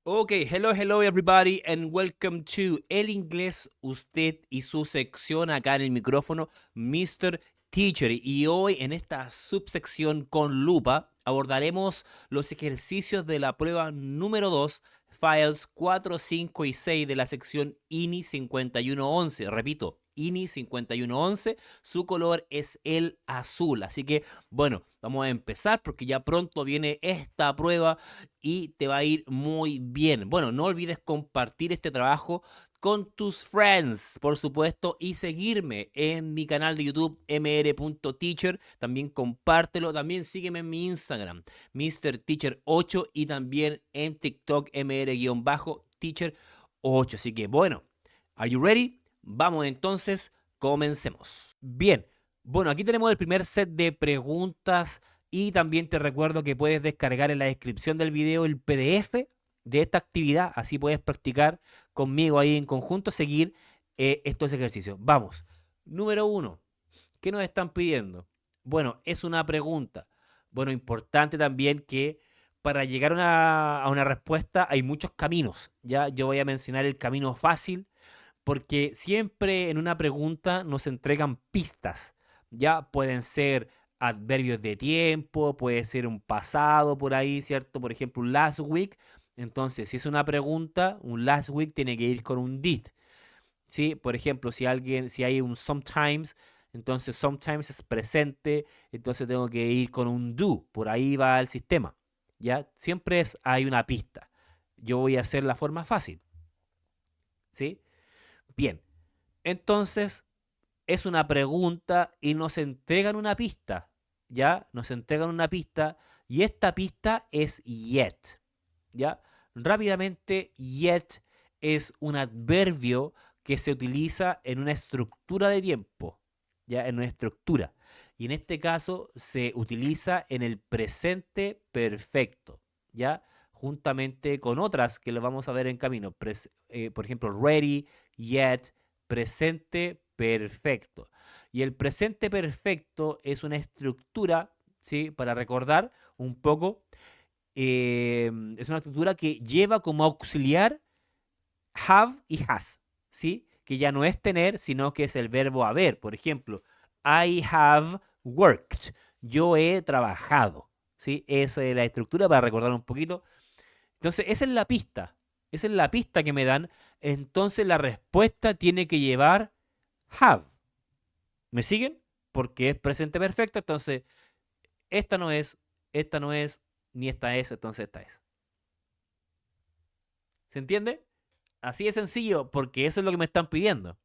Okay, hello everybody and welcome to El Inglés, usted y su sección acá en el micrófono, Mr. Teacher. Y hoy en esta subsección con lupa abordaremos los ejercicios de la prueba número 2, files 4, 5 y 6 de la sección INI 5111. Repito, INI 5111, su color es el azul. Así que, bueno, vamos a empezar porque ya pronto viene esta prueba y te va a ir muy bien. Bueno, no olvides compartir este trabajo con tus friends, por supuesto, y seguirme en mi canal de YouTube mr.teacher. También compártelo, también sígueme en mi Instagram, MrTeacher8, y también en TikTok mr-teacher8. Así que bueno, ¿are you ready? Vamos entonces, comencemos. Bien, bueno, aquí tenemos el primer set de preguntas y también te recuerdo que puedes descargar en la descripción del video el PDF de esta actividad, así puedes practicar conmigo ahí en conjunto, seguir estos ejercicios. Vamos, número 1, ¿qué nos están pidiendo? Bueno, es una pregunta. Bueno, importante también que para llegar a una respuesta hay muchos caminos. Ya yo voy a mencionar el camino fácil, porque siempre en una pregunta nos entregan pistas. Ya pueden ser adverbios de tiempo, puede ser un pasado por ahí, ¿cierto? Por ejemplo, un last week. Entonces, si es una pregunta, un last week tiene que ir con un did. ¿Sí? Por ejemplo, si hay un sometimes, entonces sometimes es presente, entonces tengo que ir con un do. Por ahí va el sistema. ¿Ya? Siempre hay una pista. Yo voy a hacer la forma fácil. ¿Sí? Bien. Entonces, es una pregunta y nos entregan una pista, ¿ya? Nos entregan una pista y esta pista es yet, ¿ya? Rápidamente, yet es un adverbio que se utiliza en una estructura de tiempo, ¿ya? En una estructura. Y en este caso se utiliza en el presente perfecto, ¿ya? Juntamente con otras que lo vamos a ver en camino. Por ejemplo, ready, yet, presente perfecto. Y el presente perfecto es una estructura, ¿sí? Para recordar un poco, es una estructura que lleva como auxiliar have y has, ¿sí? Que ya no es tener, sino que es el verbo haber. Por ejemplo, I have worked. Yo he trabajado, ¿sí? Esa es la estructura para recordar un poquito. Entonces, esa es la pista. Esa es la pista que me dan. Entonces, la respuesta tiene que llevar have. ¿Me siguen? Porque es presente perfecto. Entonces, esta no es, esta no es, ni esta es, entonces esta es. ¿Se entiende? Así de sencillo, porque eso es lo que me están pidiendo.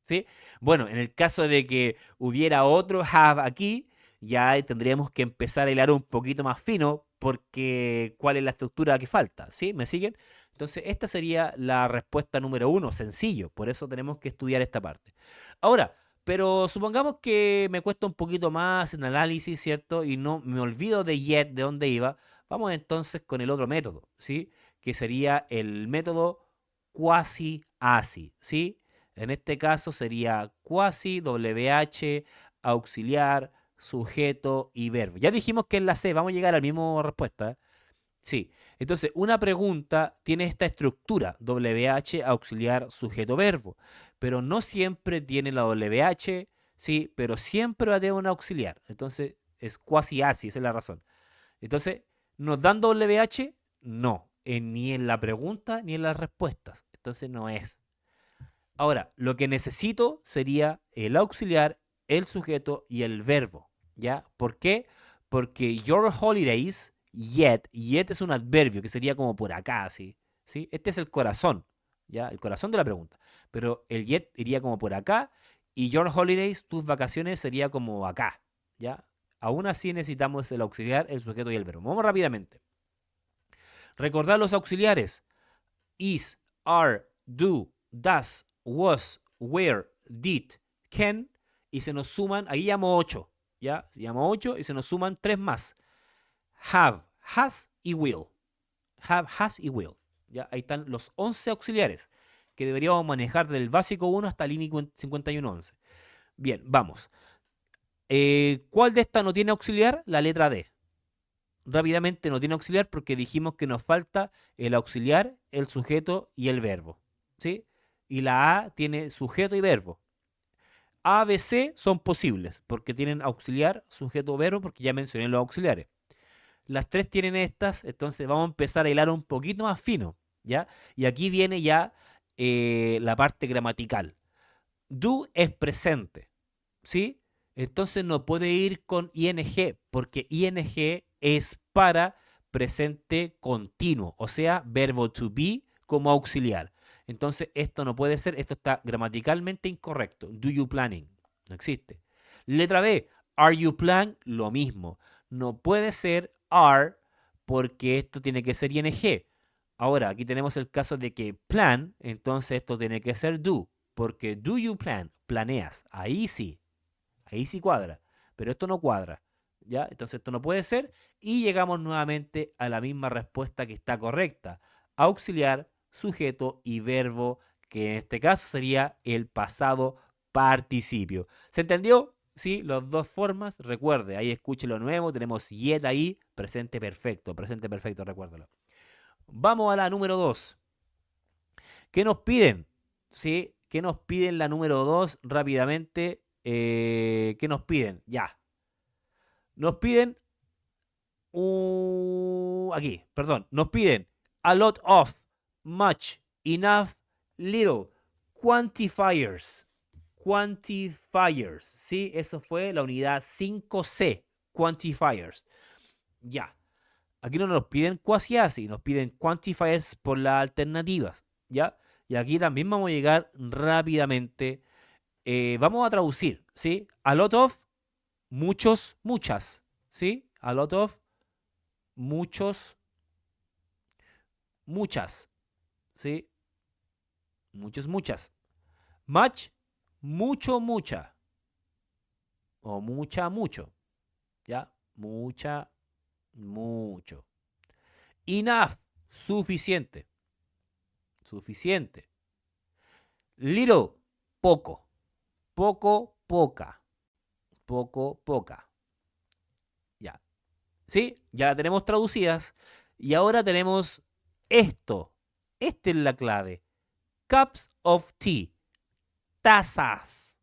¿Sí? Bueno, en el caso de que hubiera otro have aquí, ya tendríamos que empezar a hilar un poquito más fino, porque ¿cuál es la estructura que falta? ¿Sí? ¿Me siguen? Entonces, esta sería la respuesta número 1, sencillo. Por eso tenemos que estudiar esta parte. Ahora, pero supongamos que me cuesta un poquito más en análisis, ¿cierto? Y no me olvido de yet, de dónde iba. Vamos entonces con el otro método, ¿sí? Que sería el método quasi-asi, ¿sí? En este caso sería quasi, WH, auxiliar, sujeto y verbo. Ya dijimos que es la C, vamos a llegar a la misma respuesta. Sí. Entonces, una pregunta tiene esta estructura, WH, auxiliar, sujeto, verbo. Pero no siempre tiene la WH, sí, pero siempre va a tener un auxiliar. Entonces, es quasi así, esa es la razón. Entonces, ¿nos dan WH? No, ni en la pregunta ni en las respuestas. Entonces, no es. Ahora, lo que necesito sería el auxiliar, el sujeto y el verbo. ¿Ya? ¿Por qué? Porque your holidays, yet es un adverbio que sería como por acá, ¿sí? ¿Sí? Este es el corazón, ¿ya? El corazón de la pregunta. Pero el yet iría como por acá y your holidays, tus vacaciones, sería como acá, ¿ya? Aún así necesitamos el auxiliar, el sujeto y el verbo. Vamos rápidamente. Recordar los auxiliares. Is, are, do, does, was, were, did, can, y se nos suman, ahí llamo 8, ¿ya? Se llama 8 y se nos suman 3 más. Have, has y will. Have, has y will. ¿Ya? Ahí están los 11 auxiliares que deberíamos manejar del básico 1 hasta el INI 5111. Bien, vamos. ¿Cuál de estas no tiene auxiliar? La letra D. rápidamente no tiene auxiliar porque dijimos que nos falta el auxiliar, el sujeto y el verbo. ¿Sí? Y la A tiene sujeto y verbo. A, B, C son posibles porque tienen auxiliar, sujeto, verbo, porque ya mencioné los auxiliares. Las tres tienen estas, entonces vamos a empezar a hilar un poquito más fino, ¿ya? Y aquí viene ya la parte gramatical. Do es presente, ¿sí? Entonces no puede ir con ing, porque ing es para presente continuo, o sea, verbo to be como auxiliar. Entonces esto no puede ser, esto está gramaticalmente incorrecto. Do you planning? No existe. Letra B, are you plan? Lo mismo. No puede ser are porque esto tiene que ser ing. Ahora, aquí tenemos el caso de que plan, entonces esto tiene que ser do, porque do you plan? Planeas. Ahí sí cuadra, pero esto no cuadra, ¿ya? Entonces esto no puede ser y llegamos nuevamente a la misma respuesta que está correcta. Auxiliar, sujeto y verbo, que en este caso sería el pasado participio. ¿Se entendió? Sí, las dos formas, recuerde, ahí escuche lo nuevo, tenemos yet ahí, presente perfecto, recuérdalo. Vamos a la número 2. ¿Qué nos piden? ¿Sí? ¿Qué nos piden la número 2 rápidamente? ¿Qué nos piden? Ya. Nos piden aquí, perdón. Nos piden a lot of, much, enough, little, quantifiers. Quantifiers. ¿Sí? Eso fue la unidad 5C. Quantifiers. Ya. Aquí no nos piden quasi así, nos piden quantifiers por las alternativas, ¿ya? Y aquí también vamos a llegar rápidamente. Vamos a traducir, ¿sí? A lot of, muchos, muchas, ¿sí? A lot of, muchos, muchas, ¿sí? Muchos, muchas. Much, mucho, mucha. O mucha, mucho, ¿ya? Mucha, mucho. Enough, suficiente. Suficiente. Little, poco. Poco, poca. Poco, poca. Ya. ¿Sí? Ya la tenemos traducidas. Y ahora tenemos esto. Esta es la clave. Cups of tea. Tazas.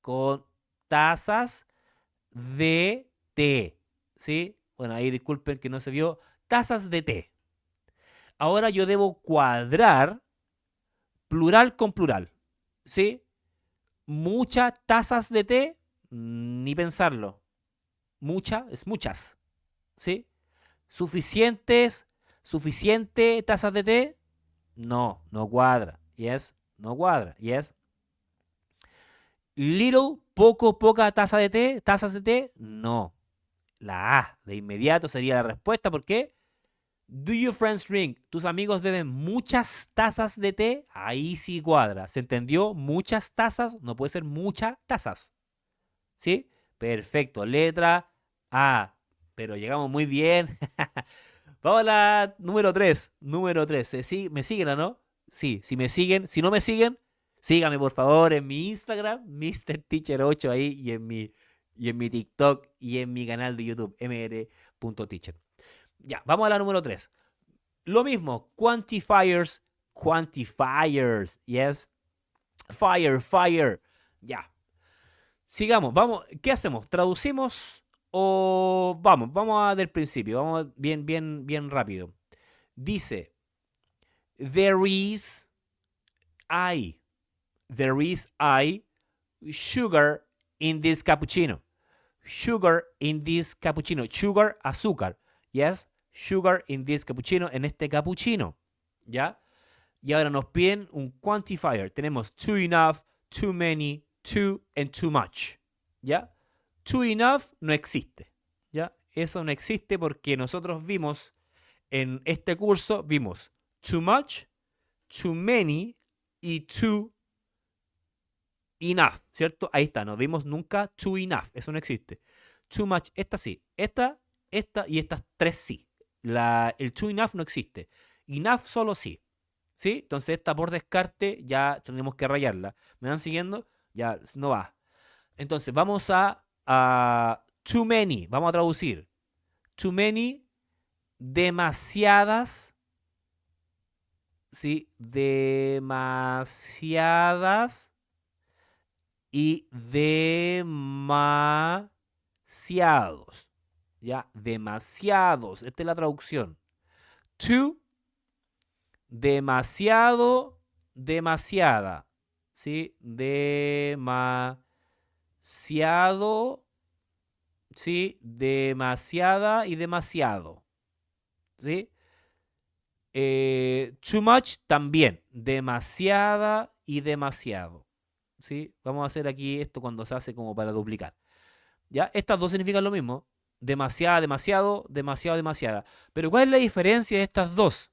Con tazas de té. ¿Sí? Bueno, ahí disculpen que no se vio. Tazas de té. Ahora yo debo cuadrar plural con plural. ¿Sí? Muchas tazas de té. Ni pensarlo. Muchas es muchas. ¿Sí? ¿Suficientes? ¿Suficiente tazas de té? No, no cuadra. Yes, no cuadra. Yes. Little, poco, poca taza de té, tazas de té? No. La A de inmediato sería la respuesta. ¿Por qué? Do your friends drink? ¿Tus amigos beben muchas tazas de té? Ahí sí cuadra. ¿Se entendió? Muchas tazas, no puede ser muchas tazas. ¿Sí? Perfecto. Letra A. Pero llegamos muy bien. Vamos a la número 3. Número 3. ¿Sí? ¿Me siguen o no? Sí, si me siguen. Si no me siguen, síganme por favor en mi Instagram, MrTeacher8 ahí, y en mi TikTok y en mi canal de YouTube, mr.teacher. Ya, vamos a la número 3. Lo mismo, quantifiers, quantifiers, yes. Fire, fire. Ya. Sigamos, vamos, ¿qué hacemos? ¿Traducimos o vamos a del principio? Vamos bien, bien, bien rápido. Dice, there is I. There is sugar in this cappuccino. Sugar in this cappuccino. Sugar, azúcar. Yes, sugar in this cappuccino. En este cappuccino. ¿Ya? Y ahora nos piden un quantifier. Tenemos too enough, too many, too and too much. ¿Ya? Too enough no existe. ¿Ya? Eso no existe porque nosotros vimos en este curso, vimos too much, too many y too enough, ¿cierto? Ahí está, no vimos nunca too enough, eso no existe. Too much, esta sí, esta y estas tres sí. El too enough no existe. Enough solo sí. ¿Sí? Entonces esta por descarte ya tenemos que rayarla. ¿Me van siguiendo? Ya no va. Entonces vamos a too many, vamos a traducir. Too many demasiadas, ¿sí? Demasiadas y demasiados. ¿Ya? Demasiados. Esta es la traducción. Too, demasiado, demasiada. ¿Sí? Demasiado, ¿sí? Demasiada y demasiado. ¿Sí? Too much también. Demasiada y demasiado. ¿Sí? Vamos a hacer aquí esto cuando se hace como para duplicar. ¿Ya? Estas dos significan lo mismo. Demasiada, demasiado, demasiado, demasiada. Pero ¿cuál es la diferencia de estas dos?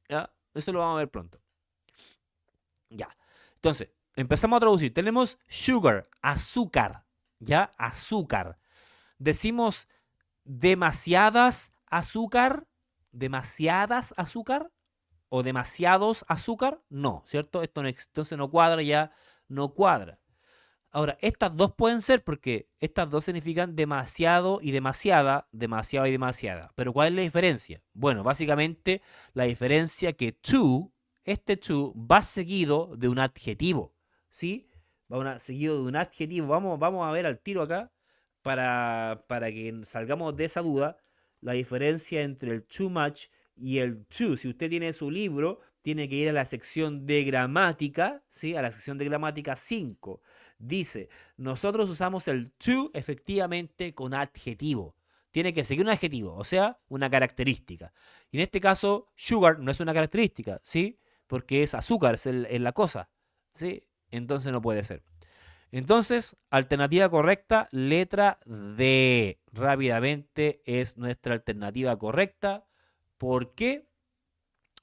¿Ya? Eso lo vamos a ver pronto. Ya. Entonces, empezamos a traducir. Tenemos sugar, azúcar. ¿Ya? Azúcar. Decimos demasiadas azúcar, demasiadas azúcar o demasiados azúcar. No, ¿cierto? Esto no, entonces no cuadra, ya no cuadra. Ahora, estas dos pueden ser porque estas dos significan demasiado y demasiada, demasiado y demasiada. Pero ¿cuál es la diferencia? Bueno, básicamente la diferencia que to, este to, va seguido de un adjetivo. ¿Sí? Seguido de un adjetivo. Vamos a ver al tiro acá para que salgamos de esa duda. La diferencia entre el too much y el to. Si usted tiene su libro, tiene que ir a la sección de gramática, ¿sí? A la sección de gramática 5. Dice, nosotros usamos el to efectivamente con adjetivo. Tiene que seguir un adjetivo, o sea, una característica. Y en este caso, sugar no es una característica, ¿sí? Porque es azúcar, es la cosa, ¿sí? Entonces no puede ser. Entonces, alternativa correcta, letra D. Rápidamente es nuestra alternativa correcta. ¿Por qué?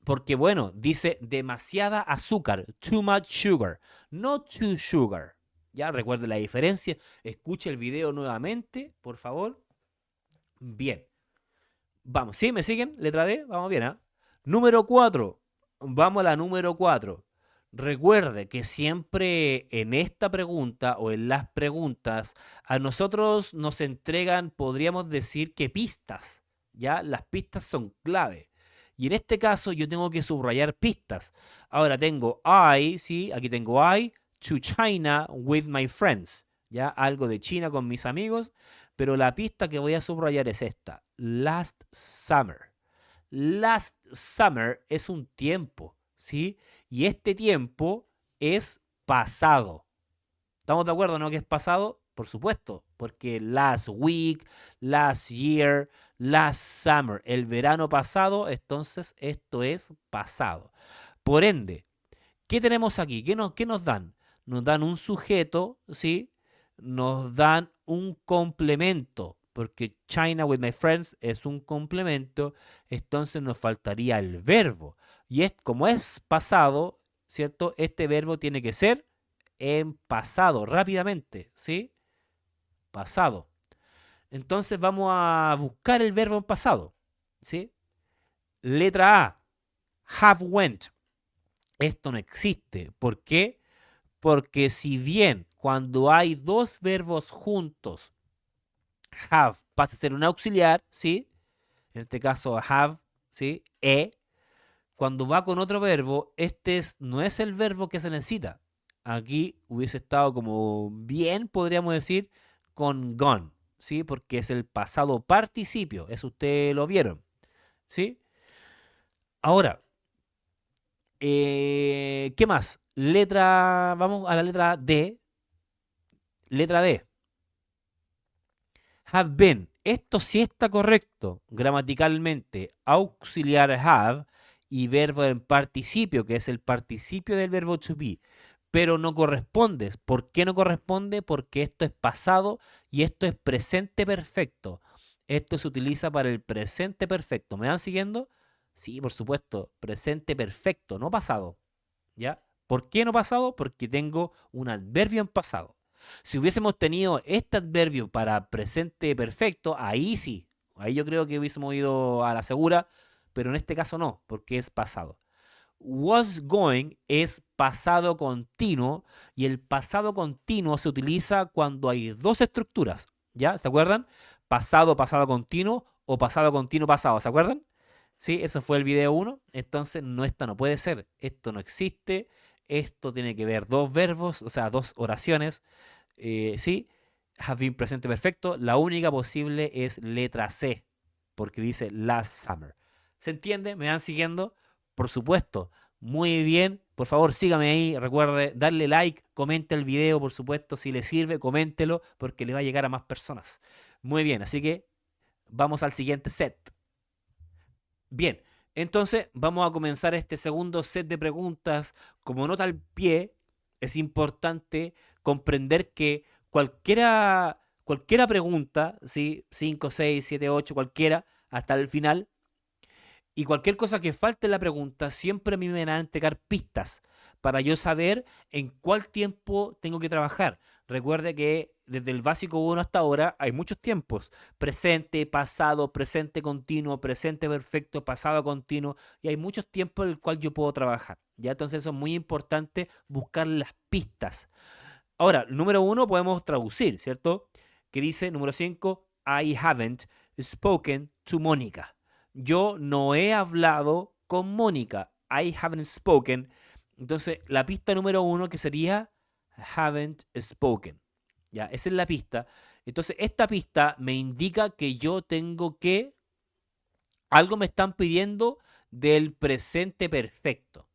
Porque, bueno, dice demasiada azúcar, too much sugar, no too sugar. Ya recuerde la diferencia. Escuche el video nuevamente, por favor. Bien. Vamos, ¿sí? ¿Me siguen? Letra D, vamos bien, ¿ah? Número 4. Vamos a la número 4. Recuerde que siempre en esta pregunta o en las preguntas a nosotros nos entregan, podríamos decir que pistas, ¿ya? Las pistas son clave. Y en este caso yo tengo que subrayar pistas. Ahora tengo I, ¿sí? Aquí tengo I, to China with my friends, ¿ya? Algo de China con mis amigos, pero la pista que voy a subrayar es esta, last summer. Last summer es un tiempo, ¿sí? Y este tiempo es pasado. ¿Estamos de acuerdo, no? Que es pasado, por supuesto, porque last week, last year, last summer, el verano pasado, entonces esto es pasado. Por ende, ¿qué tenemos aquí? ¿Qué nos dan? Nos dan un sujeto, ¿sí? Nos dan un complemento, porque China with my friends es un complemento, entonces nos faltaría el verbo. Y es como es pasado, ¿cierto? Este verbo tiene que ser en pasado, rápidamente, ¿sí? Pasado. Entonces vamos a buscar el verbo en pasado, ¿sí? Letra A, have went. Esto no existe. ¿Por qué? Porque si bien cuando hay dos verbos juntos, have pasa a ser un auxiliar, ¿sí? En este caso have, ¿sí? Cuando va con otro verbo, no es el verbo que se necesita. Aquí hubiese estado como bien, podríamos decir, con gone, ¿sí? Porque es el pasado participio, eso ustedes lo vieron, ¿sí? Ahora, ¿qué más? Vamos a la letra D. Letra D. Have been. Esto sí está correcto gramaticalmente. Auxiliar have y verbo en participio, que es el participio del verbo to be. Pero no corresponde. ¿Por qué no corresponde? Porque esto es pasado y esto es presente perfecto. Esto se utiliza para el presente perfecto. ¿Me van siguiendo? Sí, por supuesto. Presente perfecto, no pasado. ¿Ya? ¿Por qué no pasado? Porque tengo un adverbio en pasado. Si hubiésemos tenido este adverbio para presente perfecto, ahí sí. Ahí yo creo que hubiésemos ido a la segura, pero en este caso no, porque es pasado. Was going es pasado continuo y el pasado continuo se utiliza cuando hay dos estructuras. ¿Ya? ¿Se acuerdan? Pasado, pasado continuo o pasado continuo pasado, ¿se acuerdan? Sí, eso fue el video 1. Entonces, no, esta no puede ser. Esto no existe. Esto tiene que ver dos verbos, o sea, dos oraciones. Sí, have been presente perfecto. La única posible es letra C, porque dice last summer. ¿Se entiende? ¿Me van siguiendo? Por supuesto. Muy bien. Por favor, sígame ahí. Recuerde darle like, comente el video, por supuesto. Si le sirve, coméntelo, porque le va a llegar a más personas. Muy bien, así que vamos al siguiente set. Bien, entonces vamos a comenzar este segundo set de preguntas. Como nota al pie, es importante comprender que cualquiera pregunta, ¿sí? 5, 6, 7, 8, cualquiera, hasta el final, y cualquier cosa que falte en la pregunta, siempre a mí me van a entregar pistas para yo saber en cuál tiempo tengo que trabajar. Recuerde que desde el básico 1 hasta ahora hay muchos tiempos. Presente, pasado, presente continuo, presente perfecto, pasado continuo. Y hay muchos tiempos en el cual yo puedo trabajar. ¿Ya? Entonces eso es muy importante buscar las pistas. Ahora, número 1 podemos traducir, ¿cierto? Que dice, número 5, I haven't spoken to Mónica. Yo no he hablado con Mónica. I haven't spoken. Entonces, la pista número 1 que sería haven't spoken. Ya, esa es la pista. Entonces, esta pista me indica que yo tengo que... Algo me están pidiendo del presente perfecto.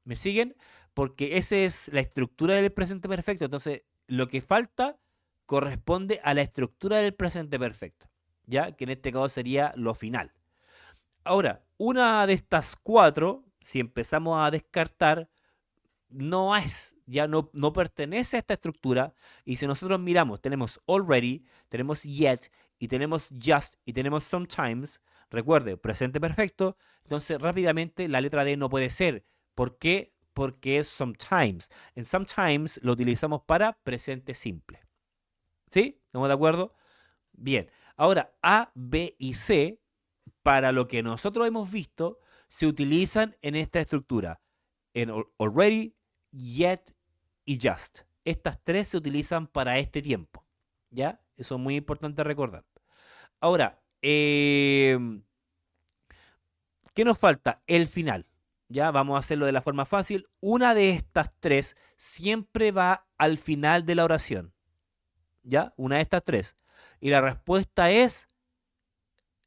¿Me siguen? Porque esa es la estructura del presente perfecto. Entonces, lo que falta corresponde a la estructura del presente perfecto. ¿Ya? Que en este caso sería lo final. Ahora, una de estas cuatro, si empezamos a descartar, no es, ya no pertenece a esta estructura. Y si nosotros miramos, tenemos already, tenemos yet, y tenemos just, y tenemos sometimes. Recuerde, presente perfecto. Entonces, rápidamente, la letra D no puede ser. ¿Por qué? Porque es sometimes. En sometimes lo utilizamos para presente simple. ¿Sí? ¿Estamos de acuerdo? Bien. Ahora, A, B y C, para lo que nosotros hemos visto, se utilizan en esta estructura. En already, yet y just. Estas tres se utilizan para este tiempo. ¿Ya? Eso es muy importante recordar. Ahora, ¿qué nos falta? El final. Ya, vamos a hacerlo de la forma fácil. Una de estas tres siempre va al final de la oración. ¿Ya? Una de estas tres. Y la respuesta es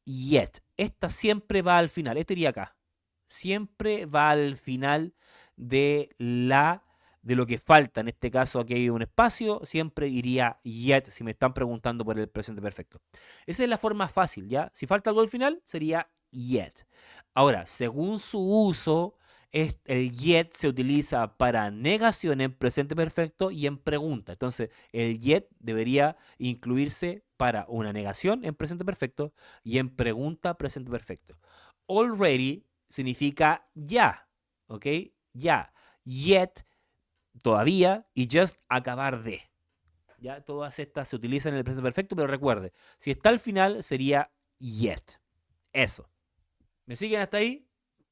yet. Esta siempre va al final. Esto iría acá. Siempre va al final de lo que falta. En este caso aquí hay un espacio. Siempre iría yet si me están preguntando por el presente perfecto. Esa es la forma fácil, ¿ya? Si falta algo al final, sería yet. Ahora, según su uso, el yet se utiliza para negación en presente perfecto y en pregunta. Entonces, el yet debería incluirse para una negación en presente perfecto y en pregunta presente perfecto. Already significa ya, ¿ok? Ya. Yet, todavía, y just, acabar de. Ya, todas estas se utilizan en el presente perfecto, pero recuerde, si está al final sería yet. Eso. ¿Me siguen hasta ahí?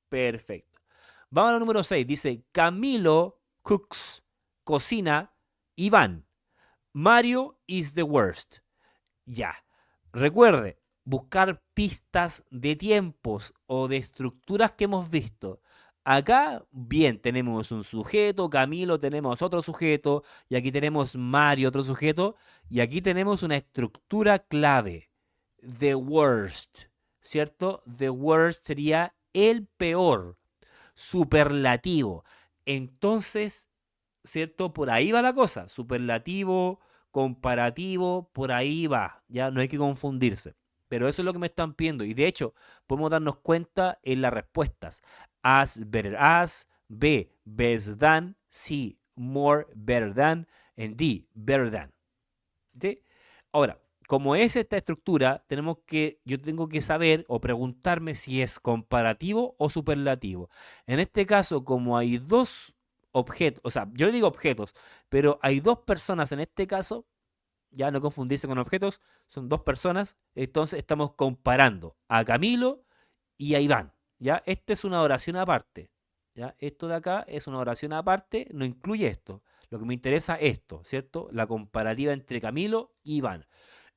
Perfecto. Vamos al número 6. Dice, Camilo cooks, cocina, Iván. Mario is the worst. Ya. Recuerde, buscar pistas de tiempos o de estructuras que hemos visto. Acá, bien, tenemos un sujeto, Camilo, tenemos otro sujeto, y aquí tenemos Mario, otro sujeto, y aquí tenemos una estructura clave. The worst, ¿cierto? The worst sería el peor, superlativo. Entonces, ¿cierto? Por ahí va la cosa. Superlativo, comparativo, por ahí va. Ya no hay que confundirse. Pero eso es lo que me están pidiendo. Y de hecho, podemos darnos cuenta en las respuestas. As, better as. B, best than. C, more, better than. And D, better than. ¿Sí? Ahora, como es esta estructura, yo tengo que saber o preguntarme si es comparativo o superlativo. En este caso, como hay dos objetos, o sea, yo le digo objetos, pero hay dos personas en este caso, ya no confundirse con objetos, son dos personas, entonces estamos comparando a Camilo y a Iván, ¿ya? Esta es una oración aparte, ¿ya? Esto de acá es una oración aparte, no incluye esto. Lo que me interesa es esto, ¿cierto? La comparativa entre Camilo y Iván.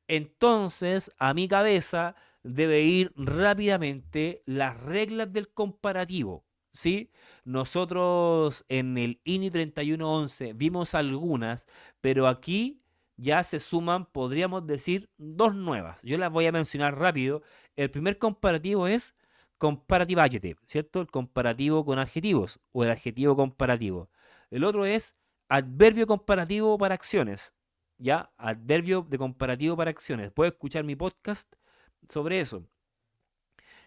Entonces, a mi cabeza debe ir rápidamente las reglas del comparativo, ¿sí? Nosotros en el INI 3111 vimos algunas, pero aquí ya se suman, podríamos decir, dos nuevas. Yo las voy a mencionar rápido. El primer comparativo es comparative adjective, ¿cierto? El comparativo con adjetivos o el adjetivo comparativo. El otro es adverbio comparativo para acciones, ¿ya? Adverbio de comparativo para acciones. Puedes escuchar mi podcast sobre eso.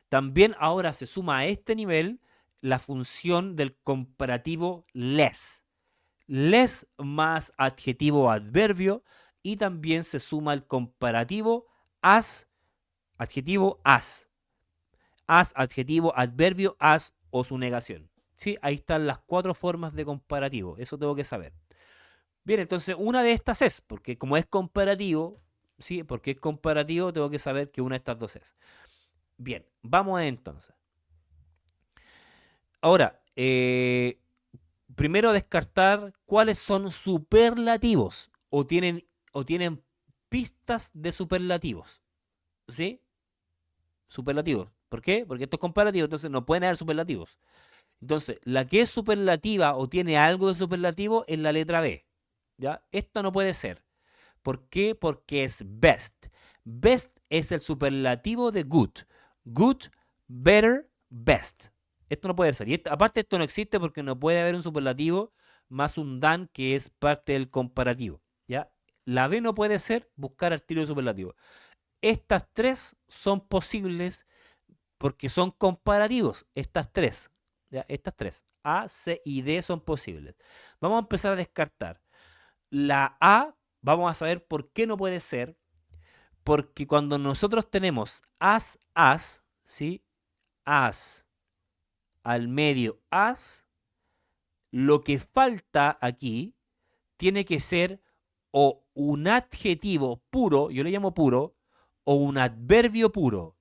También ahora se suma a este nivel la función del comparativo less. Less más adjetivo adverbio y también se suma el comparativo as, adjetivo as. As, adjetivo, adverbio, as o su negación. ¿Sí? Ahí están las cuatro formas de comparativo. Eso tengo que saber. Bien, entonces una de estas es, porque como es comparativo, ¿sí? Porque es comparativo, tengo que saber que una de estas dos es. Bien, vamos entonces. Ahora, primero descartar cuáles son superlativos o tienen pistas de superlativos. ¿Sí? Superlativos. ¿Por qué? Porque esto es comparativo, entonces no pueden haber superlativos. Entonces, la que es superlativa o tiene algo de superlativo es la letra B. ¿Ya? Esta no puede ser. ¿Por qué? Porque es best. Best es el superlativo de good. Good, better, best. Esto no puede ser. Y aparte esto no existe porque no puede haber un superlativo más un than que es parte del comparativo. ¿Ya? La B no puede ser buscar al tiro de superlativo. Estas tres son posibles porque son comparativos. Estas tres. ¿Ya? Estas tres. A, C y D son posibles. Vamos a empezar a descartar. La A, vamos a saber por qué no puede ser. Porque cuando nosotros tenemos as, ¿sí? As al medio as, lo que falta aquí tiene que ser o un adjetivo puro, yo le llamo puro, o un adverbio puro.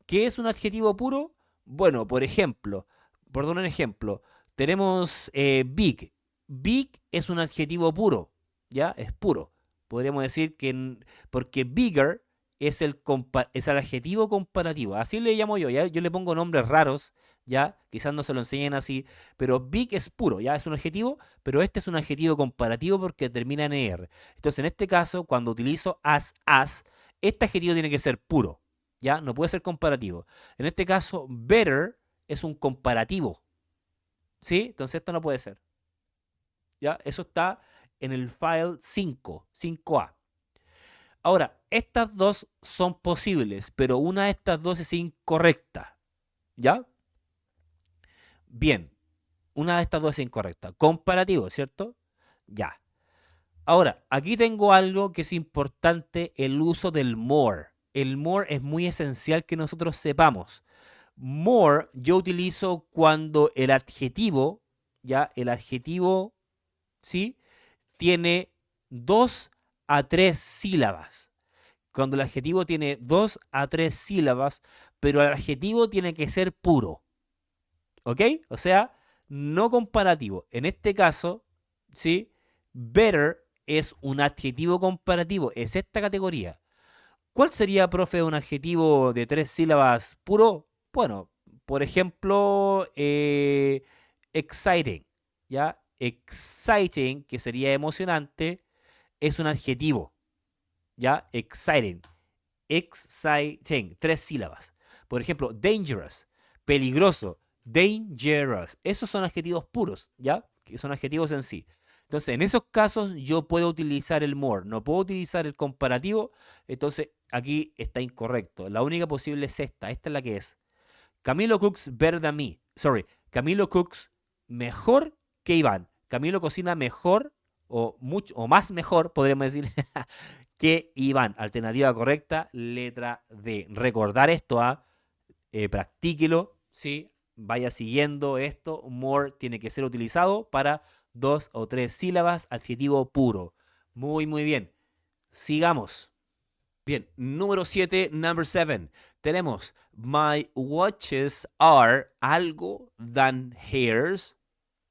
¿Qué es un adjetivo puro? Bueno, por ejemplo, por dar un ejemplo, tenemos big. Big es un adjetivo puro, ¿ya? Es puro. Podríamos decir que, porque bigger es el adjetivo comparativo. Así le llamo yo, ¿ya? Yo le pongo nombres raros, ¿ya? Quizás no se lo enseñen así, pero big es puro, ¿ya? Es un adjetivo, pero este es un adjetivo comparativo porque termina en ER. Entonces, en este caso, cuando utilizo as, este adjetivo tiene que ser puro. ¿Ya? No puede ser comparativo. En este caso, better es un comparativo. ¿Sí? Entonces esto no puede ser. ¿Ya? Eso está en el file 5A. Ahora, estas dos son posibles, pero una de estas dos es incorrecta. ¿Ya? Bien, una de estas dos es incorrecta. Comparativo, ¿cierto? Ya. Ahora, aquí tengo algo que es importante, el uso del more. El more es muy esencial que nosotros sepamos. More yo utilizo cuando el adjetivo, ya, el adjetivo, ¿sí? Tiene 2 a 3 sílabas. Cuando el adjetivo tiene 2 a 3 sílabas, pero el adjetivo tiene que ser puro. ¿Ok? O sea, no comparativo. En este caso, ¿sí? Better es un adjetivo comparativo. Es esta categoría. ¿Cuál sería, profe, un adjetivo de 3 sílabas puro? Bueno, por ejemplo, exciting, ¿ya? Exciting, que sería emocionante, es un adjetivo, ¿ya? Exciting, 3 sílabas. Por ejemplo, dangerous, peligroso, dangerous. Esos son adjetivos puros, ¿ya? Que son adjetivos en sí. Entonces, en esos casos yo puedo utilizar el more, no puedo utilizar el comparativo, entonces aquí está incorrecto. La única posible es esta es la que es. Camilo cooks better than me. Sorry, Camilo cooks mejor que Iván. Camilo cocina mejor o mucho o más mejor, podríamos decir, que Iván. Alternativa correcta, letra D. Recordar esto, practíquelo, ¿sí? Vaya siguiendo esto. More tiene que ser utilizado para 2 o 3 sílabas, adjetivo puro. Muy, muy bien. Sigamos. Bien, número 7, number 7. Tenemos my watches are algo than hairs.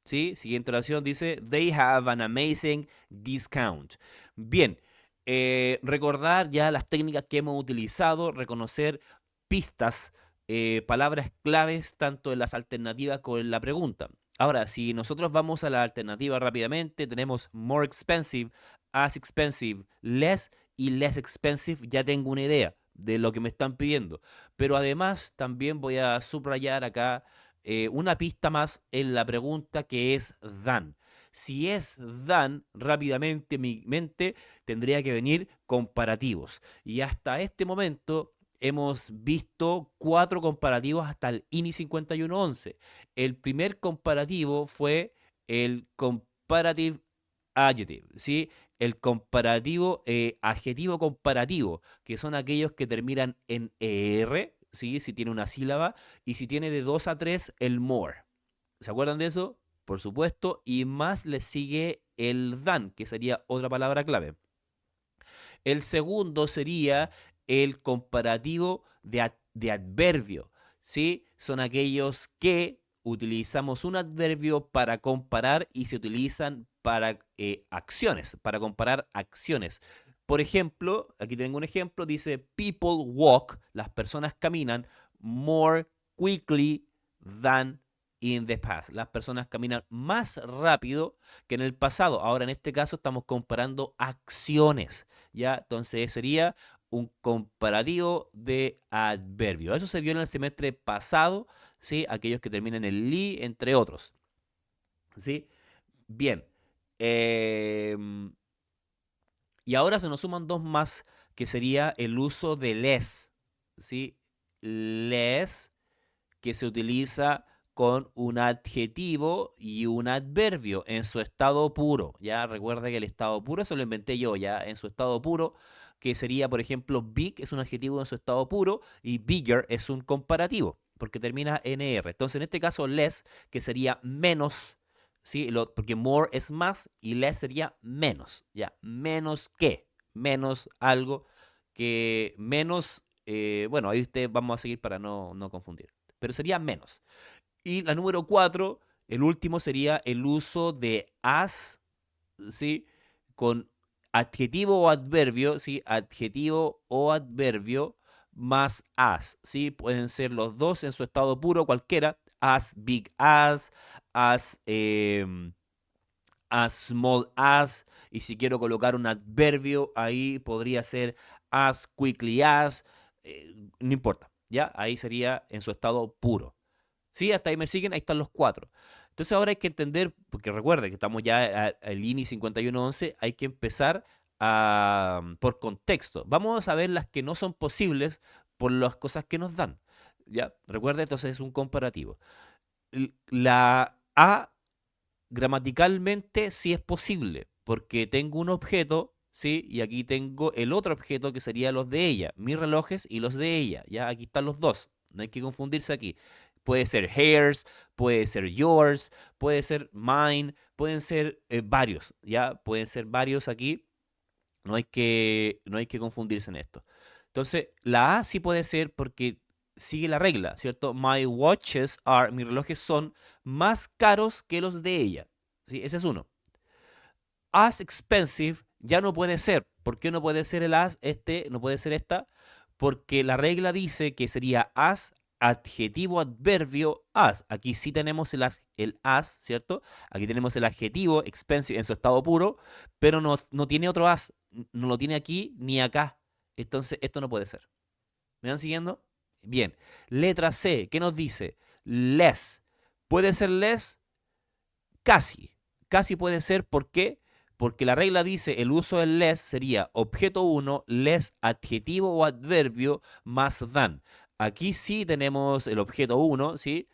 ¿Sí? Siguiente oración dice they have an amazing discount. Bien, recordar ya las técnicas que hemos utilizado, reconocer pistas, palabras claves, tanto en las alternativas como en la pregunta. Ahora, si nosotros vamos a la alternativa rápidamente, tenemos more expensive, as expensive, less y less expensive. Ya tengo una idea de lo que me están pidiendo. Pero además también voy a subrayar acá una pista más en la pregunta que es than. Si es than, rápidamente mi mente tendría que venir comparativos. Y hasta este momento hemos visto 4 comparativos hasta el INI 5111. El primer comparativo fue el comparative adjective, ¿sí? El comparativo, adjetivo comparativo, que son aquellos que terminan en ER, ¿sí? Si tiene una sílaba, y si tiene de 2 a 3, el more. ¿Se acuerdan de eso? Por supuesto, y más le sigue el than, que sería otra palabra clave. El segundo sería el comparativo de adverbio, ¿sí? Son aquellos que utilizamos un adverbio para comparar y se utilizan para acciones, para comparar acciones. Por ejemplo, aquí tengo un ejemplo, dice people walk, las personas caminan more quickly than in the past. Las personas caminan más rápido que en el pasado. Ahora, en este caso, estamos comparando acciones, ¿ya? Entonces, sería un comparativo de adverbio. Eso se vio en el semestre pasado, ¿sí? Aquellos que terminan en li, entre otros, ¿sí? Bien. Y ahora se nos suman dos más, que sería el uso de les, ¿sí? Les, que se utiliza con un adjetivo y un adverbio en su estado puro. Ya recuerda que el estado puro, eso lo inventé yo, ya en su estado puro, que sería, por ejemplo, big es un adjetivo en su estado puro y bigger es un comparativo, porque termina en er. Entonces, en este caso, less, que sería menos, ¿sí? Porque more es más y less sería menos, ya, menos que, menos algo que menos, bueno, ahí usted vamos a seguir para no confundir, pero sería menos. Y la número 4, el último sería el uso de as, ¿sí? Con adjetivo o adverbio, ¿sí? Adjetivo o adverbio más as, ¿sí? Pueden ser los dos en su estado puro, cualquiera. As big as small as, y si quiero colocar un adverbio, ahí podría ser as quickly as, no importa, ¿ya? Ahí sería en su estado puro. ¿Sí? Hasta ahí me siguen, ahí están los 4. Entonces ahora hay que entender, porque recuerde que estamos ya al INI 5111, hay que empezar por contexto. Vamos a ver las que no son posibles por las cosas que nos dan. ¿Ya? Recuerde, entonces es un comparativo. La A gramaticalmente sí es posible, porque tengo un objeto, ¿sí? Y aquí tengo el otro objeto que sería los de ella, mis relojes y los de ella. Ya aquí están los dos, no hay que confundirse aquí. Puede ser hairs, puede ser yours, puede ser mine, pueden ser varios, ¿ya? Pueden ser varios aquí, no hay que confundirse en esto. Entonces, la A sí puede ser porque sigue la regla, ¿cierto? Mis relojes son más caros que los de ella. ¿Sí? Ese es uno. As expensive ya no puede ser. ¿Por qué no puede ser el as? No puede ser esta. Porque la regla dice que sería as, adjetivo, adverbio, as. Aquí sí tenemos el as, ¿cierto? Aquí tenemos el adjetivo expensive en su estado puro, pero no tiene otro as. No lo tiene aquí ni acá. Entonces, esto no puede ser. ¿Me van siguiendo? Bien. Letra C, ¿qué nos dice? Less. ¿Puede ser less? Casi. Casi puede ser. ¿Por qué? Porque la regla dice el uso del less sería objeto 1, less adjetivo o adverbio más than. Aquí sí tenemos el objeto 1, ¿sí?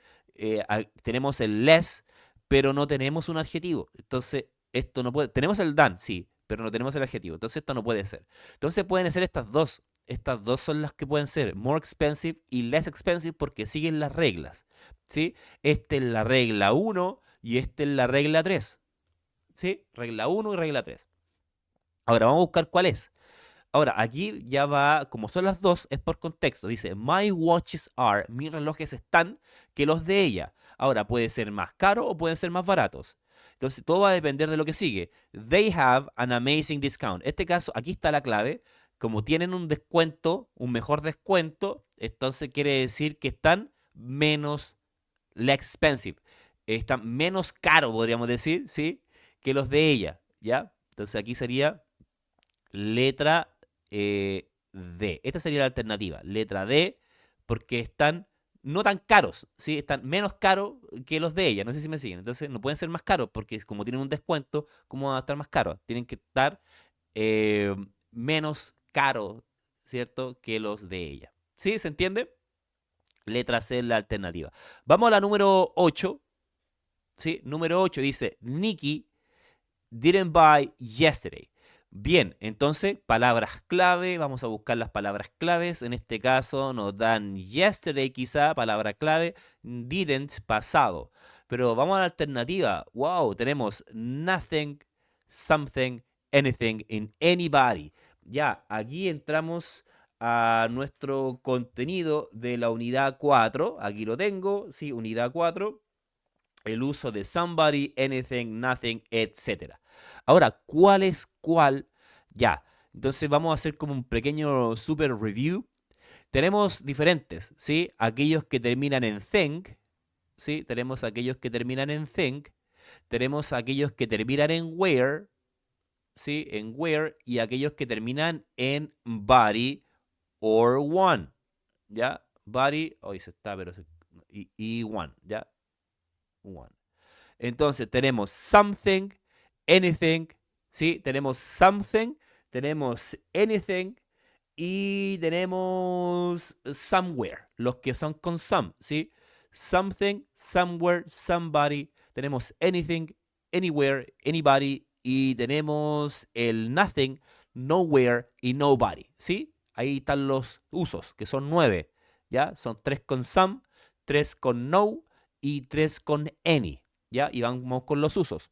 Tenemos el less, pero no tenemos un adjetivo. Entonces, esto no puede. Tenemos el than, sí, pero no tenemos el adjetivo. Entonces, esto no puede ser. Entonces, pueden ser estas dos. Estas dos son las que pueden ser more expensive y less expensive porque siguen las reglas, ¿sí? Esta es la regla 1 y esta es la regla 3. ¿Sí? Regla 1 y regla 3. Ahora vamos a buscar cuál es. Ahora, aquí ya va, como son las dos, es por contexto. Dice, my watches are, mis relojes están, que los de ella. Ahora, puede ser más caro o pueden ser más baratos. Entonces, todo va a depender de lo que sigue. They have an amazing discount. Este caso, aquí está la clave. como tienen un descuento, un mejor descuento, entonces quiere decir que están menos less expensive. Están menos caros, podríamos decir, ¿sí? Que los de ella, ¿ya? Entonces aquí sería letra D. Esta sería la alternativa. Letra D, porque están no tan caros, ¿sí? Están menos caros que los de ella. No sé si me siguen. Entonces no pueden ser más caros, porque como tienen un descuento, ¿cómo van a estar más caros? Tienen que estar eh, menos caros, ¿cierto? Que los de ella. ¿Sí? ¿Se entiende? Letra C es la alternativa. Vamos a la número 8. ¿Sí? Número 8 dice, Nikki didn't buy yesterday. Bien, entonces, palabras clave, vamos a buscar las palabras claves. En este caso nos dan yesterday quizá, palabra clave, didn't, pasado. Pero vamos a la alternativa. Wow, tenemos nothing, something, anything, in anybody. Ya, aquí entramos a nuestro contenido de la unidad 4. Aquí lo tengo, sí, unidad 4. El uso de somebody, anything, nothing, etcétera. Ahora, ¿cuál es cuál? Ya, entonces vamos a hacer como un pequeño super review. Tenemos diferentes, ¿sí? Aquellos que terminan en think, ¿sí? Tenemos aquellos que terminan en think. Tenemos aquellos que terminan en where, ¿sí? En where. Y aquellos que terminan en body or one, ¿ya? Body, hoy se está, pero y one, ¿ya? One. Entonces tenemos something, anything, ¿sí? Tenemos something, tenemos anything y tenemos somewhere, los que son con some, ¿sí? Something, somewhere, somebody, tenemos anything, anywhere, anybody y tenemos el nothing, nowhere y nobody, ¿sí? Ahí están los usos, que son 9, ¿ya? Son 3 con some, 3 con no y 3 con any. ¿Ya? Y vamos con los usos.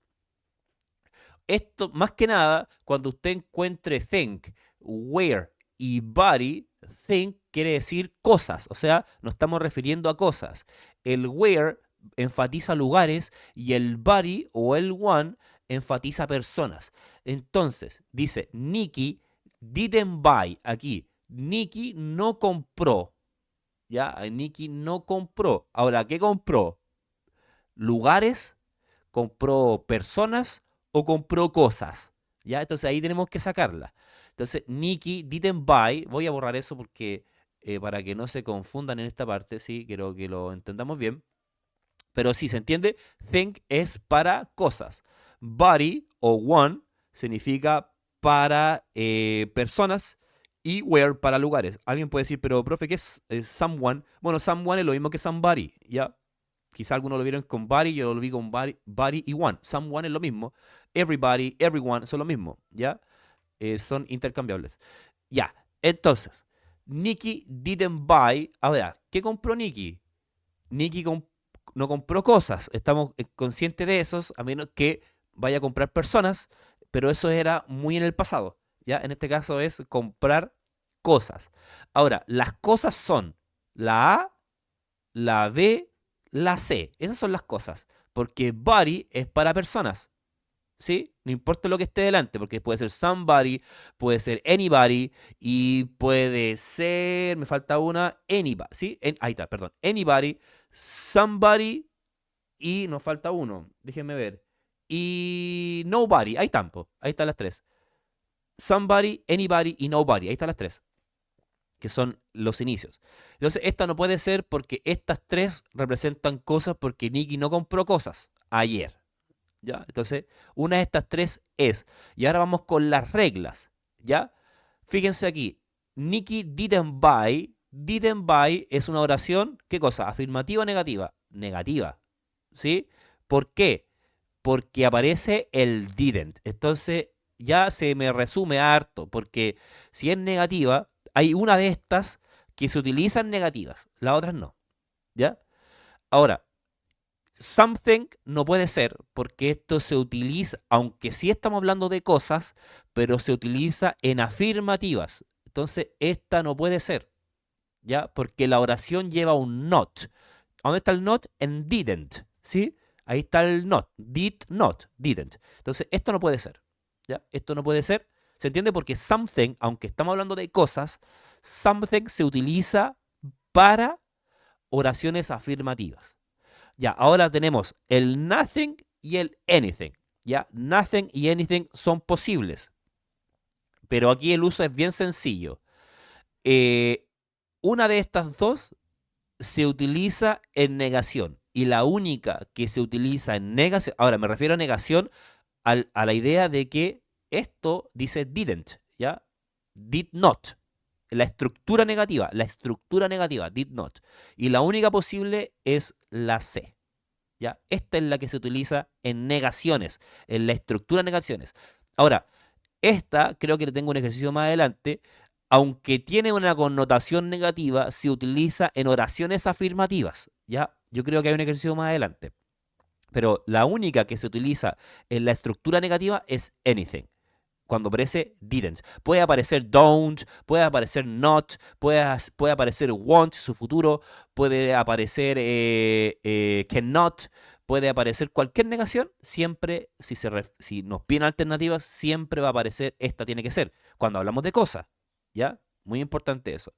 Esto, más que nada, cuando usted encuentre think, where y body, think quiere decir cosas, o sea, nos estamos refiriendo a cosas. El where enfatiza lugares y el body o el one enfatiza personas. Entonces, dice, Nikki didn't buy, aquí, Nikki no compró, ¿ya? Nikki no compró. Ahora, ¿qué compró? Lugares, compró personas o compró cosas. ¿Ya? Entonces ahí tenemos que sacarla. Entonces, Nikki didn't buy. Voy a borrar eso porque para que no se confundan en esta parte, sí, quiero que lo entendamos bien. Pero sí, se entiende. Think es para cosas. Body o one significa para personas y where para lugares. Alguien puede decir, pero profe, ¿qué es someone? Bueno, someone es lo mismo que somebody, ¿ya? Quizá algunos lo vieron con body, yo lo vi con body y one. Someone es lo mismo. Everybody, everyone son lo mismo, ¿ya? Son intercambiables. Ya, entonces, Nikki didn't buy. Ahora, ¿qué compró Nikki? Nikki no compró cosas. Estamos conscientes de eso, a menos que vaya a comprar personas, pero eso era muy en el pasado, ¿ya? En este caso es comprar cosas. Ahora, las cosas son la A, la B, la C. Esas son las cosas. Porque body es para personas. ¿Sí? No importa lo que esté delante, porque puede ser somebody, puede ser anybody y puede ser, me falta una, anybody, ¿sí? Ahí está, perdón. Anybody, somebody y nos falta uno, déjenme ver. Y nobody, ahí tampoco, ahí están las tres. Somebody, anybody y nobody, ahí están las tres, que son los inicios. Entonces, esta no puede ser porque estas tres representan cosas porque Nicky no compró cosas ayer. ¿Ya? Entonces, una de estas tres es. Y ahora vamos con las reglas. ¿Ya? Fíjense aquí. Nicky didn't buy. Didn't buy es una oración, ¿qué cosa? ¿Afirmativa o negativa? Negativa. ¿Sí? ¿Por qué? Porque aparece el didn't. Entonces, ya se me resume harto. Porque si es negativa, hay una de estas que se utilizan negativas. Las otras no. ¿Ya? Ahora, something no puede ser porque esto se utiliza, aunque sí estamos hablando de cosas, pero se utiliza en afirmativas. Entonces, esta no puede ser, ¿ya? Porque la oración lleva un not. ¿Dónde está el not? En didn't, ¿sí? Ahí está el not. Did not, didn't. Entonces, esto no puede ser, ¿ya? Esto no puede ser ¿Se entiende? Porque something, aunque estamos hablando de cosas, something se utiliza para oraciones afirmativas. Ya, ahora tenemos el nothing y el anything. Ya, nothing y anything son posibles, pero aquí el uso es bien sencillo. Eh, una de estas dos se utiliza en negación y la única que se utiliza en negación, ahora me refiero a negación a la idea de que esto dice didn't, ¿ya? Did not. La estructura negativa, did not. Y la única posible es la C. ¿Ya? Esta es la que se utiliza en negaciones, en la estructura de negaciones. Ahora, esta creo que le tengo un ejercicio más adelante, aunque tiene una connotación negativa, se utiliza en oraciones afirmativas, ¿ya? Yo creo que hay un ejercicio más adelante. Pero la única que se utiliza en la estructura negativa es anything. Cuando aparece didn't. Puede aparecer don't, puede aparecer not, puede aparecer want, su futuro, puede aparecer cannot, puede aparecer cualquier negación, siempre, si nos piden alternativas, siempre va a aparecer esta tiene que ser. Cuando hablamos de cosas, ¿ya? Muy importante eso.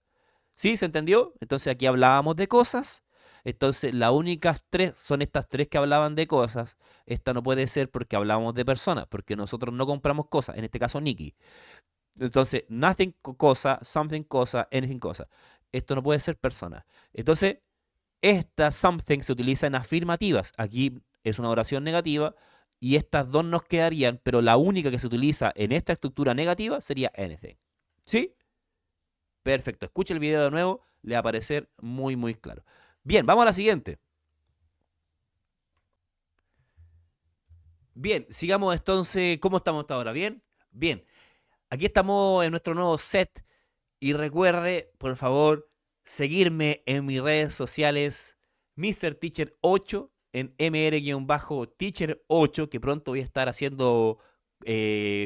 ¿Sí? ¿Se entendió? Entonces aquí hablábamos de cosas. Entonces las únicas tres son estas tres que hablaban de cosas. Esta no puede ser porque hablábamos de personas, porque nosotros no compramos cosas, en este caso Nikki. Entonces, nothing cosa, something cosa, anything cosa. Esto no puede ser persona. Entonces, esta something se utiliza en afirmativas. Aquí es una oración negativa y estas dos nos quedarían, pero la única que se utiliza en esta estructura negativa sería anything. ¿Sí? Perfecto. Escuche el video de nuevo, le va a aparecer muy, muy claro. Bien, vamos a la siguiente. Bien, sigamos entonces. ¿Cómo estamos hasta ahora? ¿Bien? Bien. Aquí estamos en nuestro nuevo set. Y recuerde, por favor, seguirme en mis redes sociales, MrTeacher8, en mr-teacher8, que pronto voy a estar haciendo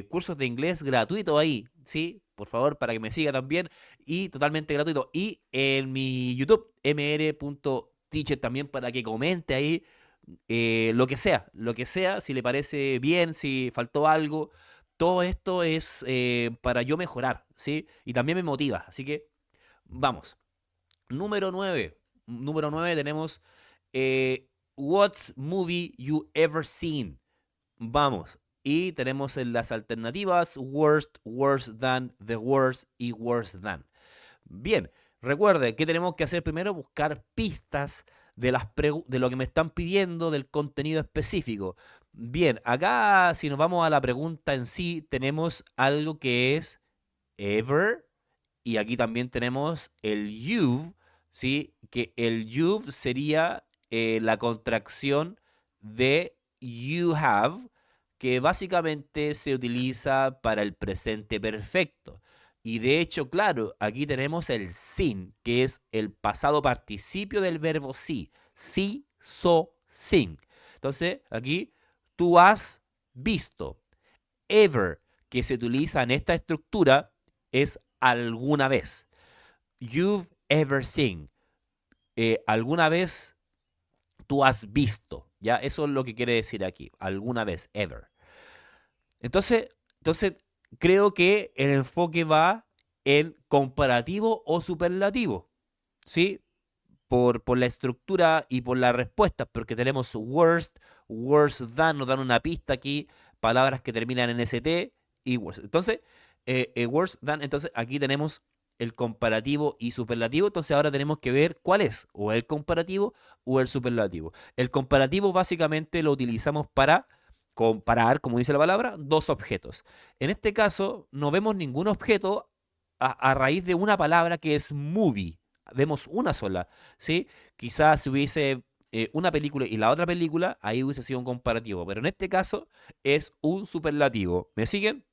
cursos de inglés gratuitos ahí, ¿sí? Por favor, para que me siga también. Y totalmente gratuito. Y en mi YouTube, mr.teacher también, para que comente ahí lo que sea, si le parece bien, si faltó algo. Todo esto es para yo mejorar, ¿sí? Y también me motiva. Así que vamos. Número 9. Número 9 tenemos What's movie you ever seen? Vamos. Y tenemos en las alternativas worst, worse than, the worst y worse than. Bien, recuerde que tenemos que hacer primero buscar pistas de lo que me están pidiendo del contenido específico. Bien, acá si nos vamos a la pregunta en sí, tenemos algo que es ever y aquí también tenemos el you've, ¿sí? Que el you've sería la contracción de you have, que básicamente se utiliza para el presente perfecto. Y de hecho, claro, aquí tenemos el seen, que es el pasado participio del verbo see. See, saw, seen. Entonces, aquí tú has visto. Ever, que se utiliza en esta estructura, es alguna vez. You've ever seen. Alguna vez tú has visto. ¿Ya? Eso es lo que quiere decir aquí. Alguna vez, ever. Entonces creo que el enfoque va en comparativo o superlativo, ¿sí? Por la estructura y por la respuesta, porque tenemos worst, worse than, nos dan una pista aquí, palabras que terminan en st y worse. Entonces, worse than, entonces aquí tenemos el comparativo y superlativo, entonces ahora tenemos que ver cuál es, o el comparativo o el superlativo. El comparativo básicamente lo utilizamos para comparar, como dice la palabra, dos objetos. En este caso, no vemos ningún objeto a raíz de una palabra que es movie. Vemos una sola, ¿sí? Quizás si hubiese una película y la otra película, ahí hubiese sido un comparativo, pero en este caso es un superlativo. ¿Me siguen?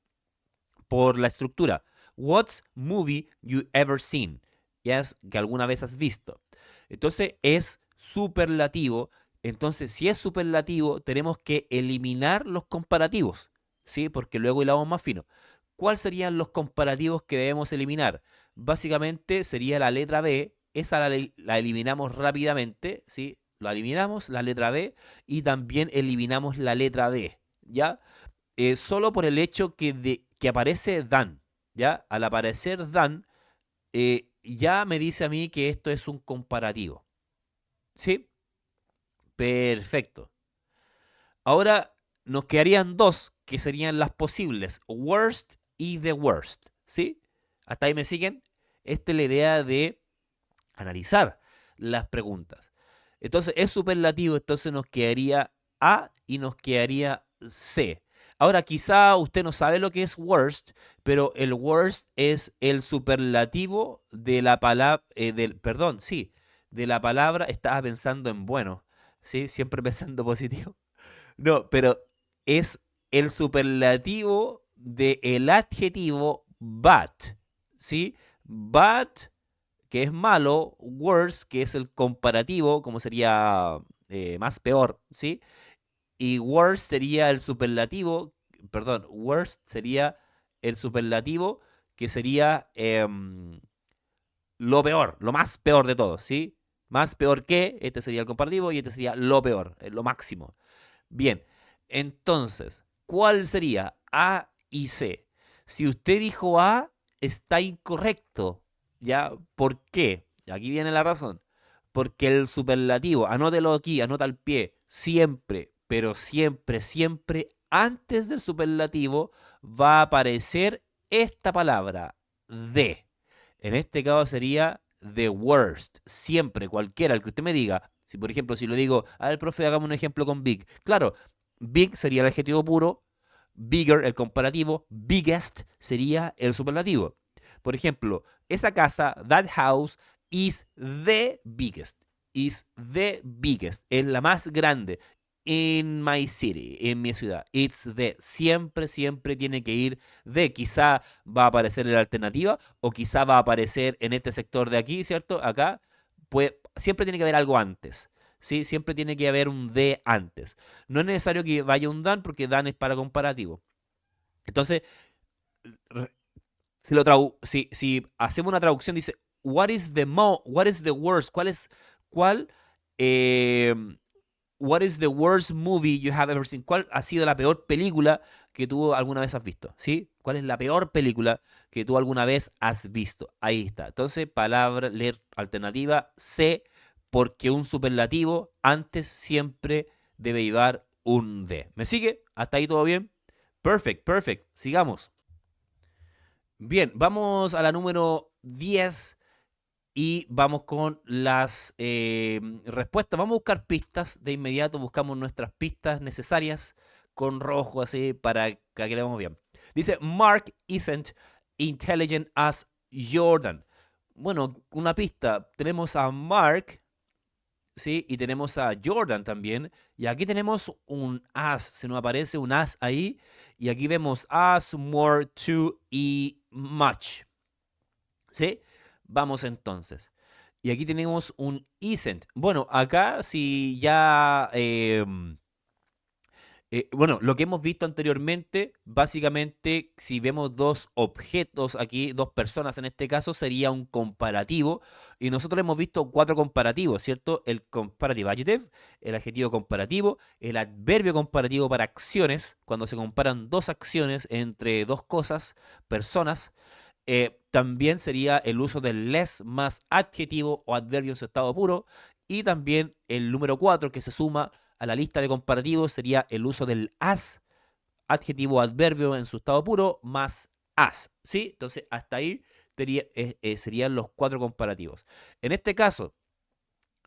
Por la estructura. What's movie you ever seen? Yes, que alguna vez has visto. Entonces es superlativo. Entonces, si es superlativo, tenemos que eliminar los comparativos, ¿sí? Porque luego hilamos más fino. ¿Cuáles serían los comparativos que debemos eliminar? Básicamente sería la letra B, esa la eliminamos rápidamente, ¿sí? La eliminamos, la letra B, y también eliminamos la letra D, ¿ya? Solo por el hecho que aparece than, ¿ya? Al aparecer than, ya me dice a mí que esto es un comparativo. ¿Sí? Perfecto. Ahora nos quedarían dos, que serían las posibles, worst y the worst. ¿Sí? ¿Hasta ahí me siguen? Esta es la idea de analizar las preguntas. Entonces es superlativo, entonces nos quedaría A y nos quedaría C. Ahora, quizá usted no sabe lo que es worst, pero el worst es el superlativo de la palabra, perdón, sí, de la palabra, estaba pensando en bueno, ¿sí? Siempre pensando positivo. No, pero es el superlativo del adjetivo bad, ¿sí? Bad, que es malo, worse, que es el comparativo, como sería más peor, ¿sí? Y worse sería el superlativo, perdón, worst sería el superlativo que sería lo peor, lo más peor de todo, ¿sí? Más peor que, este sería el comparativo y este sería lo peor, lo máximo. Bien, entonces, ¿cuál sería A y C? Si usted dijo A, está incorrecto. ¿Ya? ¿Por qué? Aquí viene la razón. Porque el superlativo, anótelo aquí, anota al pie, siempre, pero siempre, siempre, antes del superlativo va a aparecer esta palabra, de. En este caso sería the worst. Siempre, cualquiera, el que usted me diga. Si, por ejemplo, si lo digo, a ver, profe, hagamos un ejemplo con big. Claro, big sería el adjetivo puro, bigger el comparativo, biggest sería el superlativo. Por ejemplo, esa casa, that house, is the biggest. Is the biggest. Es la más grande. In my city, en mi ciudad. It's the. Siempre, siempre tiene que ir de. Quizá va a aparecer en la alternativa o quizá va a aparecer en este sector de aquí, ¿cierto? Acá. Pues siempre tiene que haber algo antes. ¿Sí? Siempre tiene que haber un de antes. No es necesario que vaya un dan porque dan es para comparativo. Entonces, si hacemos una traducción, dice, what is the worst? ¿Cuál, eh, what is the worst movie you have ever seen? ¿Cuál ha sido la peor película que tú alguna vez has visto? ¿Sí? ¿Cuál es la peor película que tú alguna vez has visto? Ahí está. Entonces, palabra, leer alternativa C, porque un superlativo antes siempre debe llevar un D. ¿Me sigue? ¿Hasta ahí todo bien? Perfect, perfect. Sigamos. Bien, vamos a la número 10 y vamos con las respuestas. Vamos a buscar pistas de inmediato, buscamos nuestras pistas necesarias con rojo así para que quedemos bien. Dice, Mark isn't intelligent as Jordan. Bueno, una pista. Tenemos a Mark, ¿sí? Y tenemos a Jordan también. Y aquí tenemos un as. Se nos aparece un as ahí. Y aquí vemos as, more, to y much. ¿Sí? Vamos entonces. Y aquí tenemos un isn't. Bueno, acá si ya... bueno, lo que hemos visto anteriormente, básicamente, si vemos dos objetos aquí, dos personas en este caso, sería un comparativo. Y nosotros hemos visto cuatro comparativos, ¿cierto? El comparative adjective, el adjetivo comparativo, el adverbio comparativo para acciones, cuando se comparan dos acciones entre dos cosas, personas. También sería el uso del less más adjetivo o adverbio en su estado puro. Y también el número 4 que se suma a la lista de comparativos sería el uso del as, adjetivo o adverbio en su estado puro, más as. ¿Sí? Entonces, hasta ahí serían los cuatro comparativos. En este caso,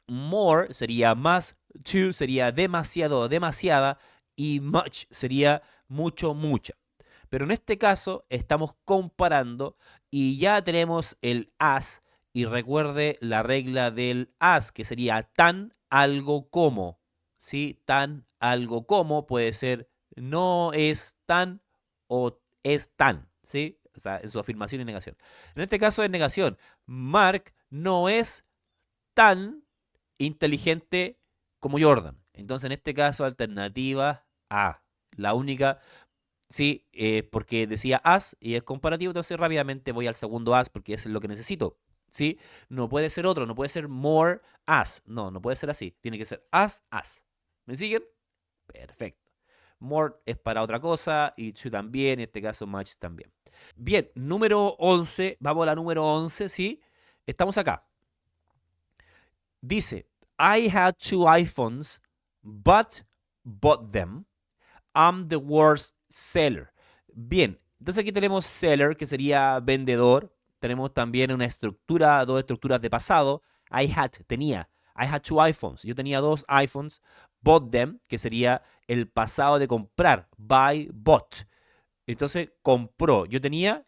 more sería más, to sería demasiado o demasiada y much sería mucho, mucha. Pero en este caso estamos comparando y ya tenemos el as y recuerde la regla del as que sería tan algo como, ¿sí? Tan algo como puede ser no es tan o es tan, ¿sí? O sea, en su afirmación y negación. En este caso es negación. Mark no es tan inteligente como Jordan. Entonces, en este caso, alternativa A. La única, sí, porque decía as y es comparativo, entonces rápidamente voy al segundo as porque es lo que necesito. ¿Sí? No puede ser otro, no puede ser more as. No, no puede ser así. Tiene que ser as, as. ¿Me siguen? Perfecto. More es para otra cosa y to también, en este caso much también. Bien, número 11, vamos a la número 11, ¿sí? Estamos acá. Dice, I had 2 iPhones, but bought them. I'm the worst seller. Bien, entonces aquí tenemos seller, que sería vendedor. Tenemos también una estructura, dos estructuras de pasado. I had, tenía. I had 2 iPhones. Yo tenía 2 iPhones. Bought them, que sería el pasado de comprar. Buy, bought. Entonces, compró. Yo tenía,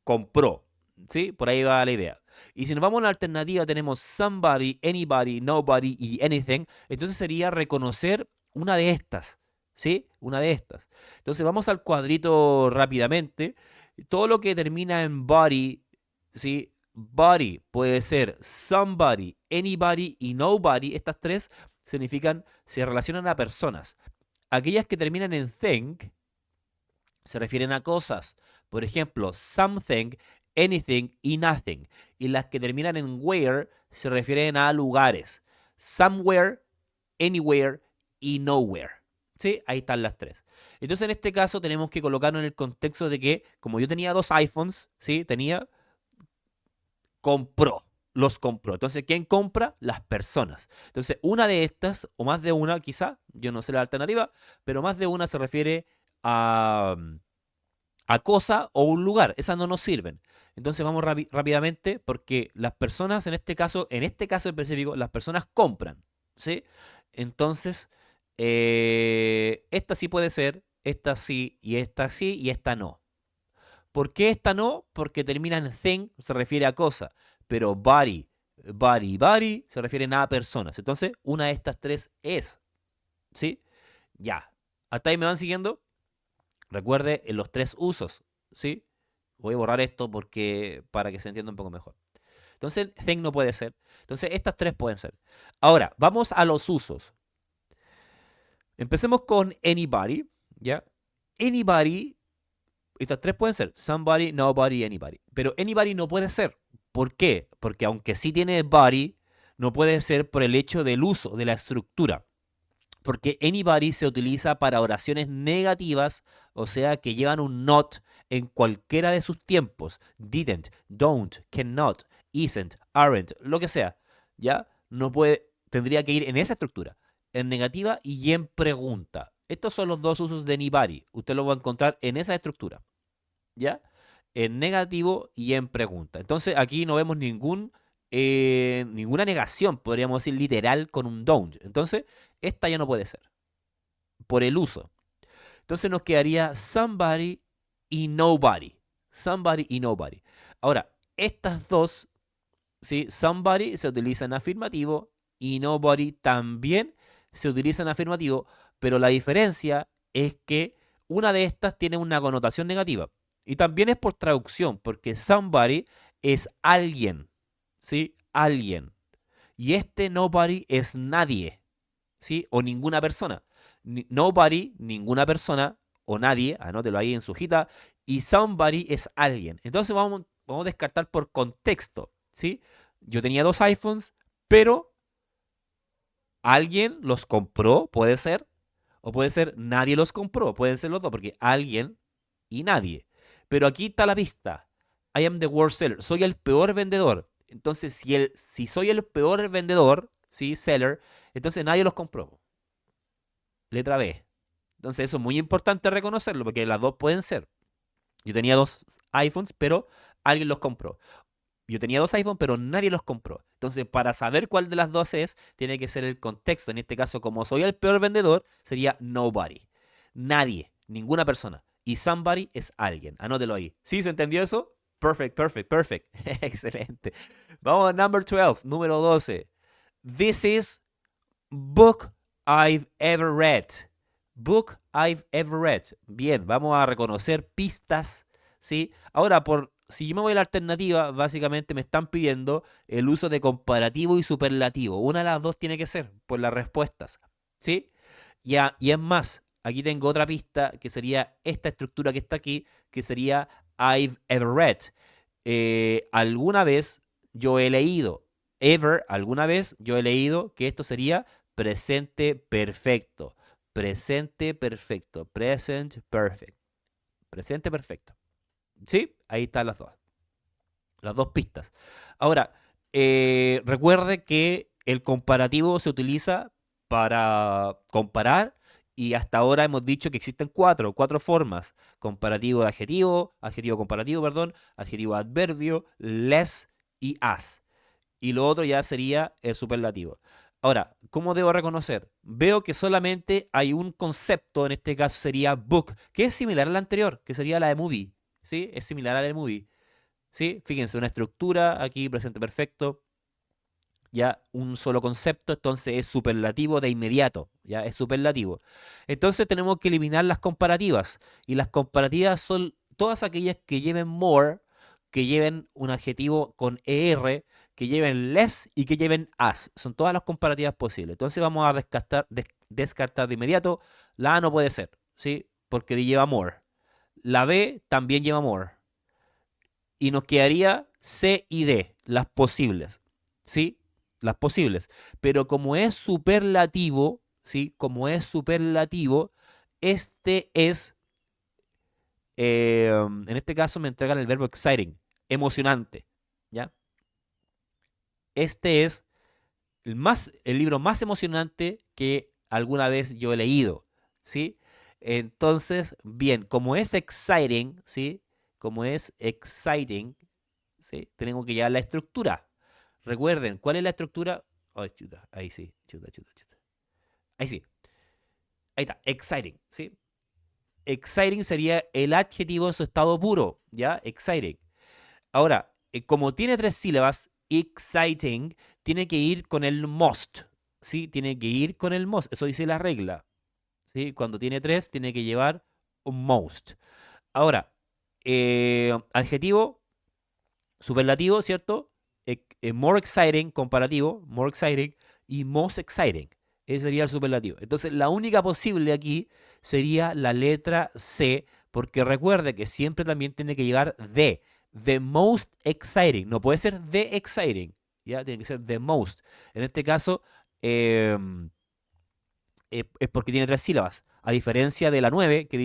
compró. ¿Sí? Por ahí va la idea. Y si nos vamos a la alternativa, tenemos somebody, anybody, nobody y anything. Entonces sería reconocer una de estas. ¿Sí? Una de estas. Entonces vamos al cuadrito rápidamente. Todo lo que termina en body, ¿sí? Body puede ser somebody, anybody y nobody. Estas tres significan, se relacionan a personas. Aquellas que terminan en thing se refieren a cosas. Por ejemplo, something, anything y nothing. Y las que terminan en where se refieren a lugares. Somewhere, anywhere y nowhere. ¿Sí? Ahí están las tres. Entonces, en este caso, tenemos que colocarnos en el contexto de que, como yo tenía 2 iPhones, ¿sí? Compró. Los compró. Entonces, ¿quién compra? Las personas. Entonces, una de estas, o más de una, quizá, yo no sé la alternativa, pero más de una se refiere a cosa o un lugar. Esas no nos sirven. Entonces vamos rápidamente porque las personas, en este caso específico, las personas compran. ¿Sí? Entonces, esta sí puede ser, esta sí, y esta no. ¿Por qué esta no? Porque termina en thing, se refiere a cosa. Pero body se refieren a personas. Entonces, una de estas tres es. ¿Sí? Ya. ¿Hasta ahí me van siguiendo? Recuerde en los 3 usos, ¿sí? Voy a borrar esto porque para que se entienda un poco mejor. Entonces, thing no puede ser. Entonces, estas 3 pueden ser. Ahora, vamos a los usos. Empecemos con anybody, ¿ya? Anybody, estas 3 pueden ser somebody, nobody, anybody. Pero anybody no puede ser. ¿Por qué? Porque aunque sí tiene body, no puede ser por el hecho del uso, de la estructura. Porque anybody se utiliza para oraciones negativas, o sea, que llevan un not en cualquiera de sus tiempos. Didn't, don't, cannot, isn't, aren't, lo que sea. ¿Ya? No puede, tendría que ir en esa estructura. En negativa y en pregunta. Estos son los 2 usos de anybody. Usted lo va a encontrar en esa estructura. ¿Ya? En negativo y en pregunta. Entonces aquí no vemos ninguna negación, podríamos decir literal, con un don't. Entonces, esta ya no puede ser. Por el uso. Entonces nos quedaría somebody y nobody. Somebody y nobody. Ahora, estas dos, ¿sí? Somebody se utiliza en afirmativo y nobody también se utiliza en afirmativo, pero la diferencia es que una de estas tiene una connotación negativa. Y también es por traducción, porque somebody es alguien, ¿sí? Alguien. Y este nobody es nadie, ¿sí? O ninguna persona. Nobody, ninguna persona, o nadie, anótelo ahí en su hojita, y somebody es alguien. Entonces vamos a descartar por contexto, ¿sí? Yo tenía 2 iPhones, pero alguien los compró, puede ser, o puede ser nadie los compró, pueden ser los dos, porque alguien y nadie. Pero aquí está la pista. I am the worst seller. Soy el peor vendedor. Entonces, si soy el peor vendedor, ¿sí? Seller, entonces nadie los compró. Letra B. Entonces, eso es muy importante reconocerlo, porque las dos pueden ser. Yo tenía 2 iPhones, pero alguien los compró. Yo tenía 2 iPhones, pero nadie los compró. Entonces, para saber cuál de las dos es, tiene que ser el contexto. En este caso, como soy el peor vendedor, sería nobody. Nadie, ninguna persona. Y somebody es alguien. Anótelo ahí. ¿Sí se entendió eso? Perfect, perfect, perfect. Excelente. Vamos a number 12, número 12. This is book I've ever read. Book I've ever read. Bien, vamos a reconocer pistas, ¿sí? Ahora, si yo me voy a la alternativa, básicamente me están pidiendo el uso de comparativo y superlativo. Una de las dos tiene que ser, por las respuestas, ¿sí? Y es más, aquí tengo otra pista, que sería esta estructura que está aquí, que sería I've ever read. Alguna vez yo he leído, alguna vez yo he leído que esto sería presente perfecto. presente perfecto. Present perfect. Presente perfecto. ¿Sí? Ahí están las dos pistas. Ahora, recuerde que el comparativo se utiliza para comparar y hasta ahora hemos dicho que existen cuatro formas. Comparativo de adjetivo, adjetivo comparativo, perdón, adjetivo adverbio, less y as. Y lo otro ya sería el superlativo. Ahora, ¿cómo debo reconocer? Veo que solamente hay un concepto, en este caso sería book, que es similar a la anterior, que sería la de movie. ¿Sí? Es similar a la de movie. ¿Sí? Fíjense, una estructura, aquí presente perfecto, ya un solo concepto, entonces es superlativo de inmediato, ya es superlativo. Entonces tenemos que eliminar las comparativas, y las comparativas son todas aquellas que lleven more, que lleven un adjetivo con er, que lleven less y que lleven as. Son todas las comparativas posibles. Entonces vamos a descartar de inmediato. La A no puede ser, ¿sí? Porque lleva more. La B también lleva more. Y nos quedaría C y D, las posibles, ¿sí? Las posibles. Pero como es superlativo, ¿sí? Como es superlativo, este es, en este caso me entregan el verbo exciting, emocionante, ¿ya? Este es el libro más emocionante que alguna vez yo he leído, ¿sí? Entonces, bien, como es exciting, ¿sí? Como es exciting, ¿sí? Tenemos que llevar la estructura. Recuerden, ¿cuál es la estructura? Ay, chuta, ahí sí, chuta. Ahí sí, ahí está, exciting, ¿sí? Exciting sería el adjetivo en su estado puro, ¿ya? Exciting. Ahora, como tiene tres sílabas, exciting tiene que ir con el most, ¿sí? Tiene que ir con el most, eso dice la regla, ¿sí? Cuando tiene tres, tiene que llevar un most. Ahora, adjetivo, superlativo, ¿cierto? More exciting, comparativo, more exciting, y most exciting. Ese sería el superlativo. Entonces, la única posible aquí sería la letra C, porque recuerde que siempre también tiene que llevar de. The most exciting. No puede ser the exciting. ¿Ya? Tiene que ser the most. En este caso, eh, es porque tiene tres sílabas. A diferencia de la 9 que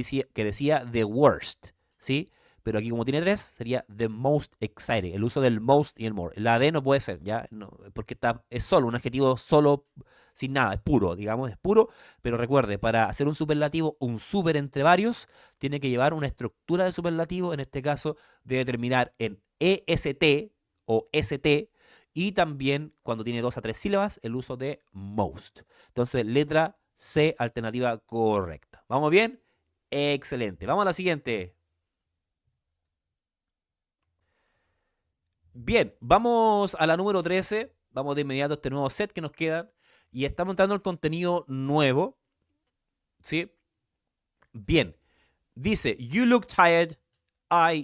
decía the worst. ¿Sí? Pero aquí como tiene tres, sería the most exciting. El uso del most y el more. La D no puede ser, ¿ya? No, porque es solo, un adjetivo solo, sin nada, es puro, digamos, es puro. Pero recuerde, para hacer un superlativo, un super entre varios, tiene que llevar una estructura de superlativo. En este caso, debe terminar en EST o ST. Y también, cuando tiene dos a tres sílabas, el uso de most. Entonces, letra C, alternativa correcta. ¿Vamos bien? Excelente. Vamos a la siguiente. Bien, vamos a la número 13. Vamos de inmediato a este nuevo set que nos queda. Y estamos entrando el contenido nuevo. ¿Sí? Bien. Dice, you look tired,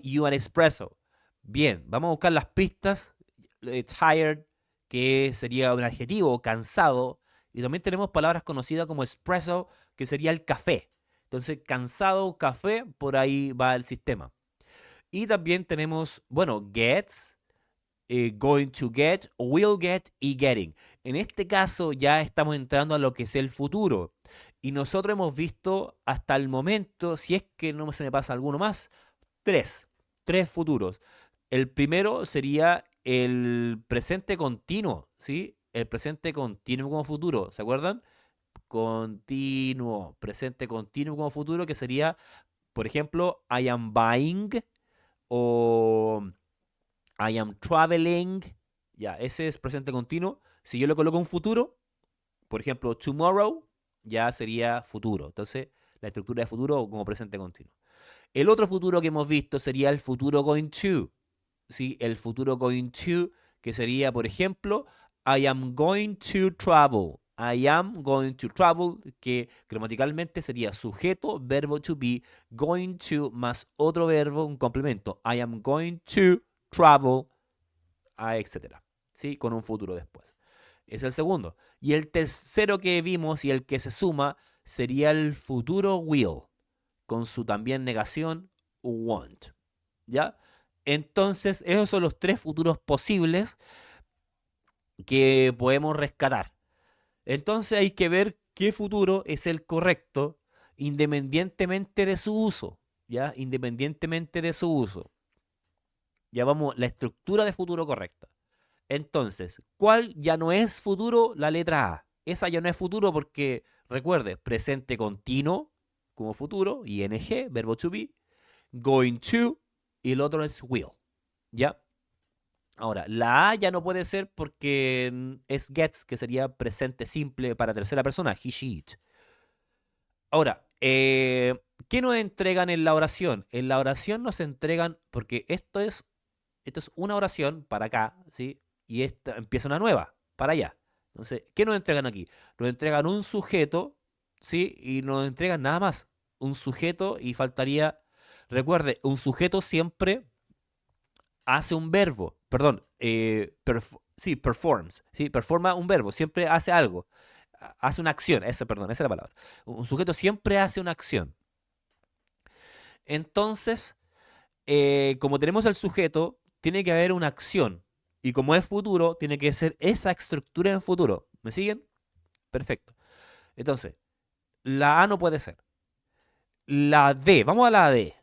you an espresso. Bien, vamos a buscar las pistas. Tired, que sería un adjetivo, cansado. Y también tenemos palabras conocidas como espresso, que sería el café. Entonces, cansado, café, por ahí va el sistema. Y también tenemos, bueno, gets, going to get, will get y getting. En este caso ya estamos entrando a lo que es el futuro. Y nosotros hemos visto hasta el momento, si es que no se me pasa alguno más, tres futuros. El primero sería el presente continuo, ¿sí? El presente continuo como futuro, ¿se acuerdan? Continuo, presente continuo como futuro, que sería, por ejemplo, I am buying o I am traveling. Ya, ese es presente continuo. Si yo le coloco un futuro, por ejemplo, tomorrow, ya sería futuro. Entonces, la estructura de futuro como presente continuo. El otro futuro que hemos visto sería el futuro going to. ¿Sí? El futuro going to, que sería, por ejemplo, I am going to travel. I am going to travel, que gramaticalmente sería sujeto, verbo to be, going to más otro verbo, un complemento. I am going to travel, etcétera. ¿Sí? Con un futuro después. Es el segundo. Y el tercero que vimos y el que se suma sería el futuro will, con su también negación want. ¿Ya? Entonces, esos son los tres futuros posibles que podemos rescatar. Entonces hay que ver qué futuro es el correcto independientemente de su uso, ¿ya? Independientemente de su uso. Ya vamos, la estructura de futuro correcta. Entonces, ¿cuál ya no es futuro? La letra A. Esa ya no es futuro porque, recuerde, presente continuo como futuro, ing, verbo to be, going to, y el otro es will. ¿Ya? Ahora, la A ya no puede ser porque es gets, que sería presente simple para tercera persona, he, she, it. Ahora, ¿qué nos entregan en la oración? En la oración nos entregan, porque esto es una oración para acá, ¿sí? Y esta empieza una nueva, para allá. Entonces, ¿qué nos entregan aquí? Nos entregan un sujeto, ¿sí? Y nos entregan nada más. Un sujeto y faltaría, recuerde, un sujeto siempre hace un verbo, perdón, sí, performs, ¿sí? Performa un verbo, siempre hace algo, hace una acción, perdón, esa es la palabra. Un sujeto siempre hace una acción. Entonces, como tenemos el sujeto, tiene que haber una acción. Y como es futuro, tiene que ser esa estructura en futuro. ¿Me siguen? Perfecto. Entonces, la A no puede ser. La D, vamos a la D.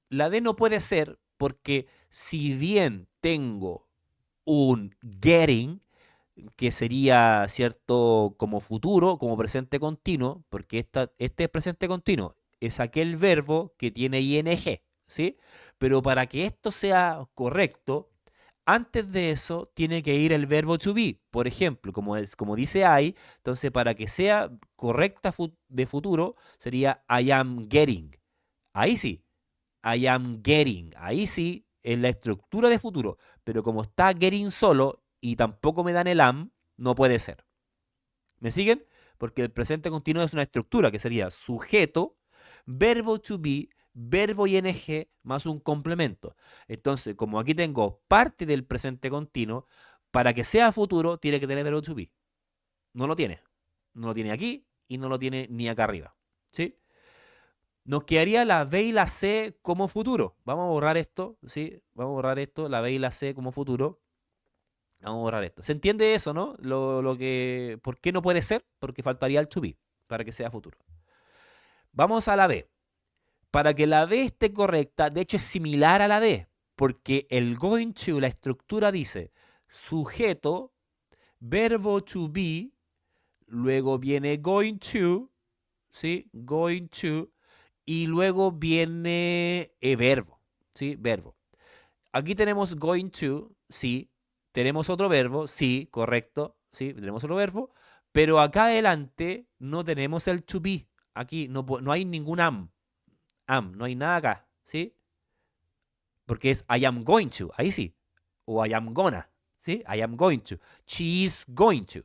La D no puede ser porque si bien tengo un getting, que sería, ¿cierto?, como futuro, como presente continuo, porque este presente continuo es aquel verbo que tiene ing, ¿sí? Pero para que esto sea correcto, antes de eso tiene que ir el verbo to be. Por ejemplo, como dice I, entonces para que sea correcta de futuro sería I am getting. Ahí sí, I am getting. Ahí sí, es la estructura de futuro. Pero como está getting solo y tampoco me dan el am, no puede ser. ¿Me siguen? Porque el presente continuo es una estructura que sería sujeto, verbo to be, verbo ing más un complemento. Entonces, como aquí tengo parte del presente continuo, para que sea futuro tiene que tener verbo to be. No lo tiene. No lo tiene aquí y no lo tiene ni acá arriba. ¿Sí? Nos quedaría la B y la C como futuro. Vamos a borrar esto, ¿sí? Vamos a borrar esto, la B y la C como futuro. Vamos a borrar esto. ¿Se entiende eso, no? ¿Por qué no puede ser? Porque faltaría el to be para que sea futuro. Vamos a la B. Para que la B esté correcta, de hecho es similar a la D, porque el going to, la estructura dice sujeto, verbo to be, luego viene going to, ¿sí? Going to, y luego viene verbo, ¿sí? Verbo. Aquí tenemos going to, sí. Tenemos otro verbo, sí, correcto, sí, tenemos otro verbo. Pero acá adelante no tenemos el to be. Aquí no hay ningún no hay nada acá, ¿sí? Porque es I am going to, ahí sí. O I am gonna, ¿sí? I am going to. She is going to.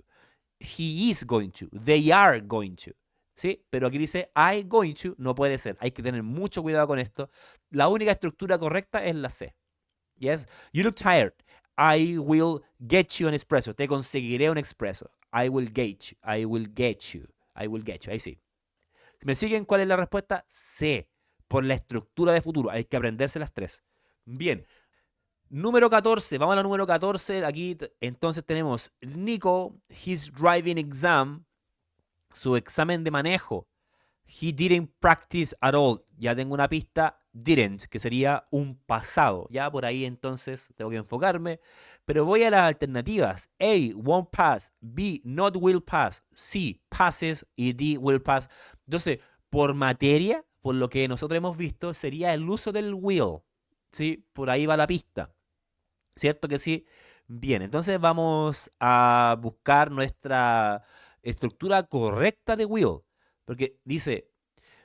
He is going to. They are going to. ¿Sí? Pero aquí dice I going to, no puede ser. Hay que tener mucho cuidado con esto. La única estructura correcta es la C. Yes, you look tired. I will get you an espresso. Te conseguiré un espresso. I will get you. I will get you. I will get you. Ahí sí. ¿Me siguen cuál es la respuesta? C. Por la estructura de futuro. Hay que aprenderse las tres. Bien. Número 14. Vamos a la número 14. Aquí entonces tenemos Nico, his driving exam, su examen de manejo. He didn't practice at all. Ya tengo una pista, didn't, que sería un pasado. Ya por ahí entonces tengo que enfocarme. Pero voy a las alternativas. A, won't pass. B, not will pass. C, passes. Y D, will pass. Entonces, por materia, por lo que nosotros hemos visto, sería el uso del will. ¿Sí? Por ahí va la pista. ¿Cierto que sí? Bien, entonces vamos a buscar nuestra estructura correcta de will. Porque dice,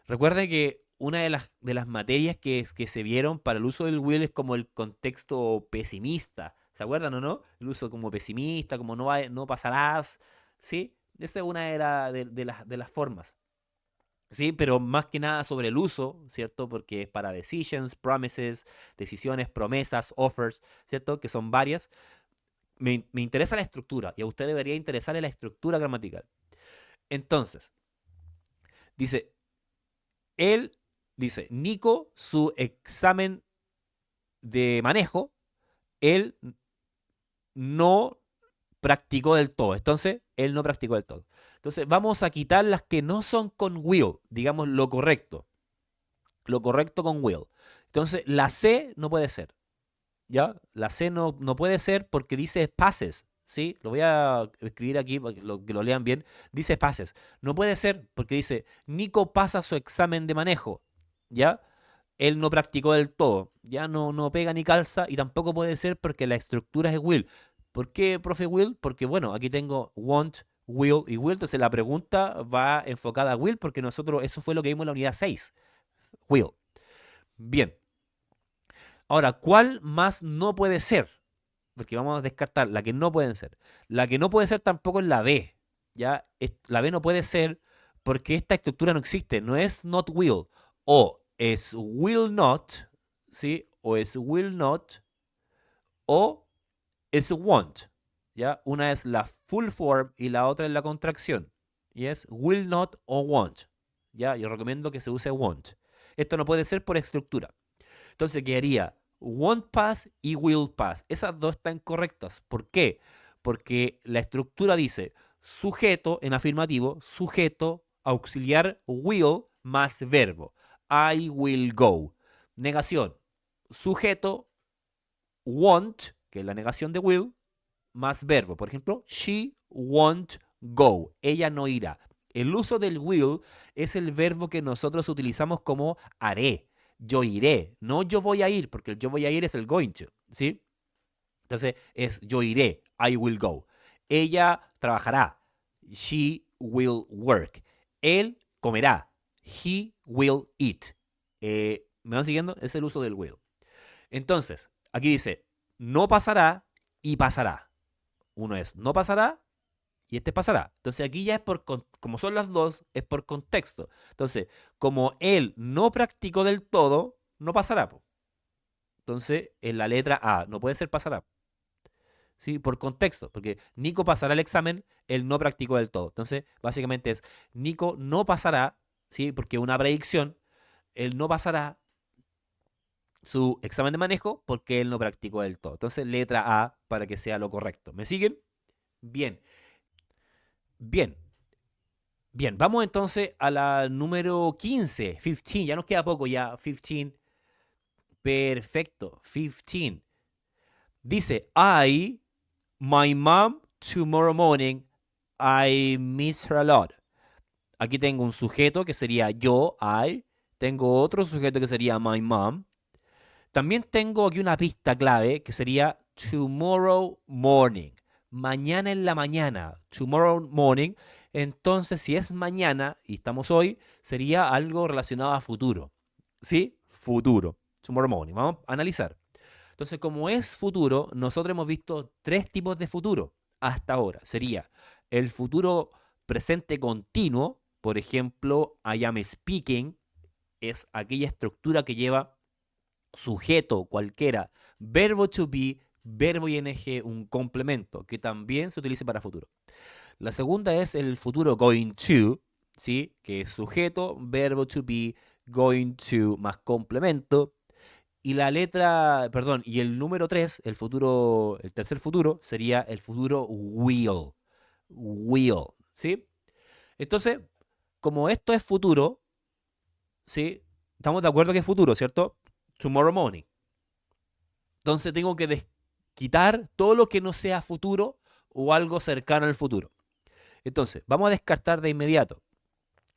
recuerden que una de las materias que se vieron para el uso del will es como el contexto pesimista. ¿Se acuerdan o no? El uso como pesimista, como no pasarás. ¿Sí? Esa es una de las formas. Sí, pero más que nada sobre el uso, ¿cierto? Porque es para decisions, promises, decisiones, promesas, offers, ¿cierto? Que son varias. Me interesa la estructura y a usted debería interesarle la estructura gramatical. Entonces, dice, él, dice, Nico, su examen de manejo, él no practicó del todo. Entonces, él no practicó del todo. Entonces vamos a quitar las que no son con will, digamos lo correcto. Lo correcto con will. Entonces la C no puede ser. ¿Ya? La C no puede ser porque dice passes. ¿Sí? Lo voy a escribir aquí para que lo lean bien. Dice passes. No puede ser porque dice Nico pasa su examen de manejo. ¿Ya? Él no practicó del todo. Ya no pega ni calza y tampoco puede ser porque la estructura es will. ¿Por qué, profe Will? Porque bueno, aquí tengo want, will y will. Entonces la pregunta va enfocada a will porque nosotros, eso fue lo que vimos en la unidad 6. Will. Bien. Ahora, ¿cuál más no puede ser? Porque vamos a descartar la que no pueden ser. La que no puede ser tampoco es la B. ¿Ya? La B no puede ser porque esta estructura no existe. No es not will. O es will not, ¿sí? O es will not, o es won't. ¿Ya? Una es la full form y la otra es la contracción. Y es will not o won't. ¿Ya? Yo recomiendo que se use won't. Esto no puede ser por estructura. Entonces quedaría won't pass y will pass. Esas dos están correctas. ¿Por qué? Porque la estructura dice sujeto en afirmativo, sujeto auxiliar will más verbo. I will go. Negación. Sujeto won't, que es la negación de will, más verbo. Por ejemplo, she won't go. Ella no irá. El uso del will es el verbo que nosotros utilizamos como haré. Yo iré, no yo voy a ir, porque el yo voy a ir es el going to, ¿sí? Entonces es yo iré, I will go. Ella trabajará, she will work. Él comerá, he will eat. ¿Me van siguiendo? Es el uso del will. Entonces, aquí dice, no pasará y pasará. Uno es no pasará y este pasará. Entonces aquí ya es como son las dos, es por contexto. Entonces, como él no practicó del todo, no pasará. Entonces, en la letra A, no puede ser pasará. ¿Sí? Por contexto, porque Nico pasará el examen, él no practicó del todo. Entonces, básicamente es, Nico no pasará, ¿sí? Porque una predicción, él no pasará su examen de manejo porque él no practicó del todo. Entonces, letra A para que sea lo correcto. ¿Me siguen? Bien. Bien. Bien, vamos entonces a la número 15, 15, ya nos queda poco ya, 15. Perfecto, 15. Dice, my mom, tomorrow morning, I miss her a lot. Aquí tengo un sujeto que sería yo, I. Tengo otro sujeto que sería my mom. También tengo aquí una pista clave que sería tomorrow morning. Mañana en la mañana. Tomorrow morning. Entonces, si es mañana y estamos hoy, sería algo relacionado a futuro. ¿Sí? Futuro. Tomorrow morning. Vamos a analizar. Entonces, como es futuro, nosotros hemos visto tres tipos de futuro hasta ahora. Sería el futuro presente continuo. Por ejemplo, I am speaking. Es aquella estructura que lleva sujeto cualquiera, verbo to be, verbo ing, un complemento que también se utiliza para futuro. La segunda es el futuro going to, ¿sí? Que es sujeto, verbo to be, going to más complemento. Y la letra, perdón, y el número 3, el tercer futuro, sería el futuro will. Will, ¿sí? Entonces, como esto es futuro, ¿sí? Estamos de acuerdo que es futuro, ¿cierto? Tomorrow morning. Entonces tengo que quitar todo lo que no sea futuro o algo cercano al futuro. Entonces, vamos a descartar de inmediato,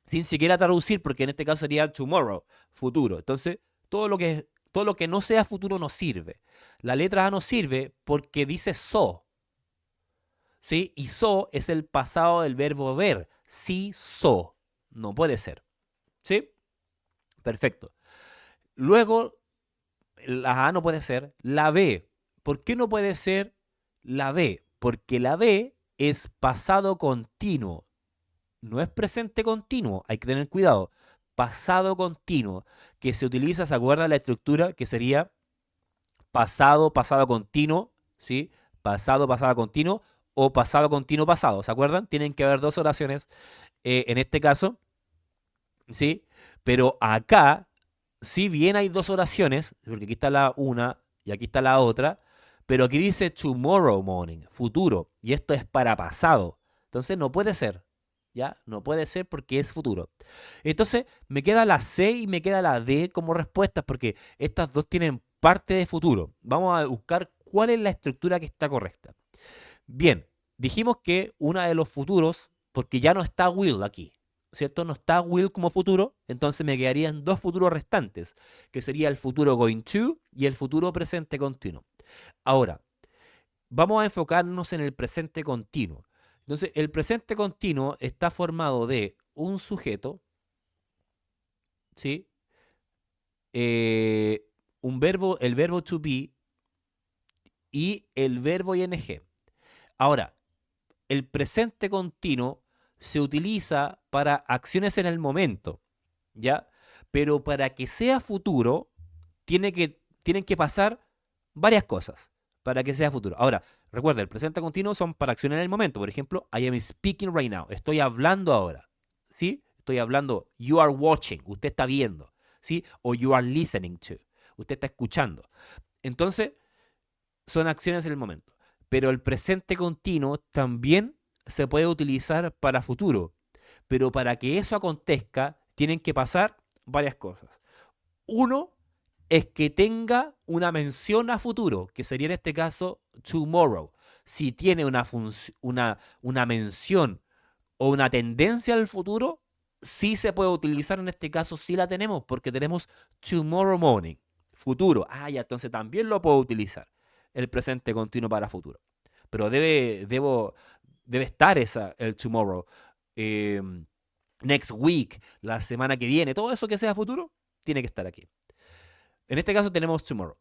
sin siquiera traducir, porque en este caso sería tomorrow, futuro. Entonces, todo lo que no sea futuro no sirve. La letra A no sirve porque dice so. ¿Sí? Y so es el pasado del verbo ver. Sí, so. No puede ser. ¿Sí? Perfecto. Luego, la A no puede ser. La B. ¿Por qué no puede ser la B? Porque la B es pasado continuo. No es presente continuo. Hay que tener cuidado. Pasado continuo. Que se utiliza, ¿se acuerda la estructura? Que sería pasado, pasado continuo. ¿Sí? Pasado, pasado continuo. O pasado continuo, pasado. ¿Se acuerdan? Tienen que haber dos oraciones en este caso. ¿Sí? Pero acá, si bien hay dos oraciones, porque aquí está la una y aquí está la otra, pero aquí dice tomorrow morning, futuro, y esto es para pasado, Entonces no puede ser. ¿Ya? No puede ser porque es futuro. Entonces me queda la C y me queda la D como respuestas porque estas dos tienen parte de futuro. Vamos a buscar cuál es la estructura que está correcta. Bien, dijimos que una de los futuros, porque ya no está will aquí, ¿cierto? No está will como futuro, entonces me quedarían dos futuros restantes, que sería el futuro going to y el futuro presente continuo. Ahora, vamos a enfocarnos en el presente continuo. Entonces, el presente continuo está formado de un sujeto, ¿sí? Eh, el verbo to be y el verbo ing. Ahora, el presente continuo se utiliza para acciones en el momento, ¿ya? Pero para que sea futuro, tienen que pasar varias cosas para que sea futuro. Ahora, recuerda, el presente continuo son para acciones en el momento. Por ejemplo, I am speaking right now. Estoy hablando ahora, ¿sí? Estoy hablando. You are watching. Usted está viendo, ¿sí? O you are listening to. Usted está escuchando. Entonces, son acciones en el momento. Pero el presente continuo también se puede utilizar para futuro. Pero para que eso acontezca, tienen que pasar varias cosas. Uno es que tenga una mención a futuro, que sería en este caso tomorrow. Si tiene una mención o una tendencia al futuro, sí se puede utilizar. En este caso sí la tenemos, porque tenemos tomorrow morning, futuro. Ah, ya, entonces también lo puedo utilizar, el presente continuo para futuro. Pero debe estar el tomorrow, eh, next week, la semana que viene, todo eso que sea futuro, tiene que estar aquí. En este caso tenemos tomorrow.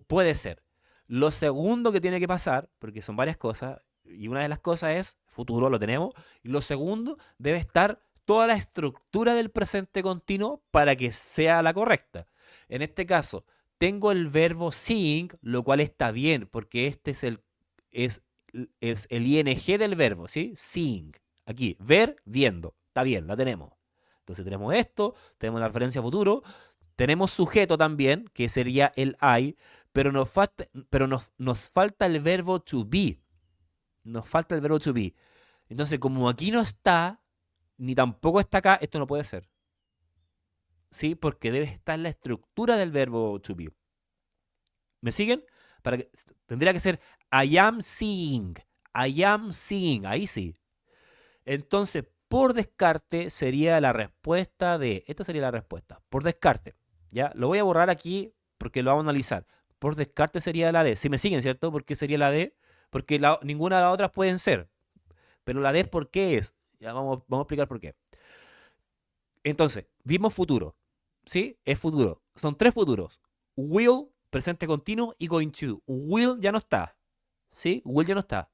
Puede ser. Lo segundo que tiene que pasar, porque son varias cosas, y una de las cosas es futuro, lo tenemos, y lo segundo debe estar toda la estructura del presente continuo para que sea la correcta. En este caso, tengo el verbo seeing, lo cual está bien, porque este es, es el ing del verbo, ¿sí? Seeing. Aquí, ver, viendo. Está bien, la tenemos. Entonces tenemos esto, tenemos la referencia a futuro, tenemos sujeto también, que sería el I, nos falta el verbo to be. Nos falta el verbo to be. Entonces, como aquí no está, ni tampoco está acá, esto no puede ser. ¿Sí? Porque debe estar la estructura del verbo to be. ¿Me siguen? Tendría que ser I am seeing. I am seeing. Ahí sí. Entonces, por descarte sería la respuesta de... Esta sería la respuesta. Por descarte. ¿Ya? Lo voy a borrar aquí porque lo vamos a analizar. Por descarte sería la D. Si me siguen, ¿cierto? ¿Por qué sería la D? Porque ninguna de las otras pueden ser. Pero la D, ¿por qué es? Ya vamos a explicar por qué. Entonces, vimos futuro. ¿Sí? Es futuro. Son tres futuros. Will, presente continuo, y going to. Will ya no está. ¿Sí? Will ya no está.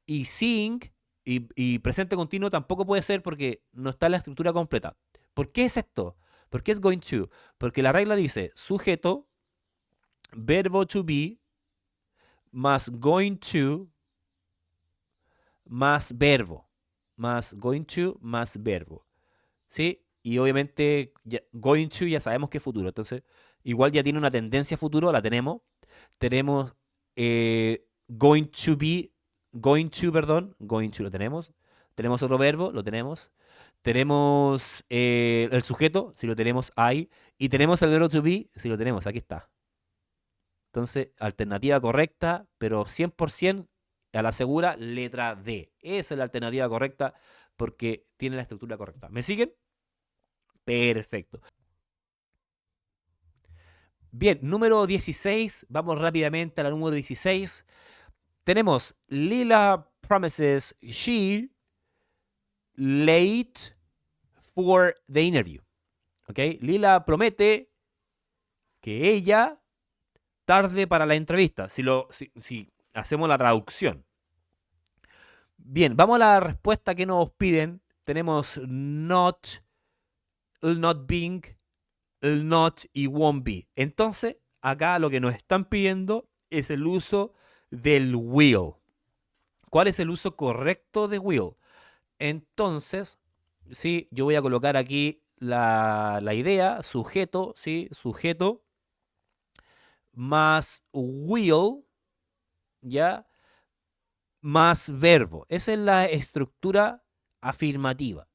Y seeing y presente continuo tampoco puede ser porque no está en la estructura completa. ¿Por qué es esto? ¿Por qué es going to? Porque la regla dice sujeto, verbo to be, más going to, más verbo. Más going to, más verbo. ¿Sí? Y obviamente going to ya sabemos que es futuro. Entonces, igual ya tiene una tendencia a futuro, la tenemos. Tenemos going to lo tenemos. Tenemos otro verbo, lo tenemos. Tenemos el sujeto, si lo tenemos ahí. Y tenemos el verbo to be, si lo tenemos, aquí está. Entonces, alternativa correcta, pero 100% a la segura, letra D. Esa es la alternativa correcta porque tiene la estructura correcta. ¿Me siguen? Perfecto. Bien, número 16. Vamos rápidamente a la número 16. Tenemos Lila promises she late for the interview. ¿Ok? Lila promete que ella tarde para la entrevista. Si hacemos la traducción. Bien, vamos a la respuesta que nos piden. Tenemos not, el not being, el not y won't be. Entonces, acá lo que nos están pidiendo es el uso del will. ¿Cuál es el uso correcto de will? Entonces, sí, yo voy a colocar aquí la idea, sujeto, ¿sí? Sujeto más will, ¿ya? más verbo. Esa es la estructura afirmativa.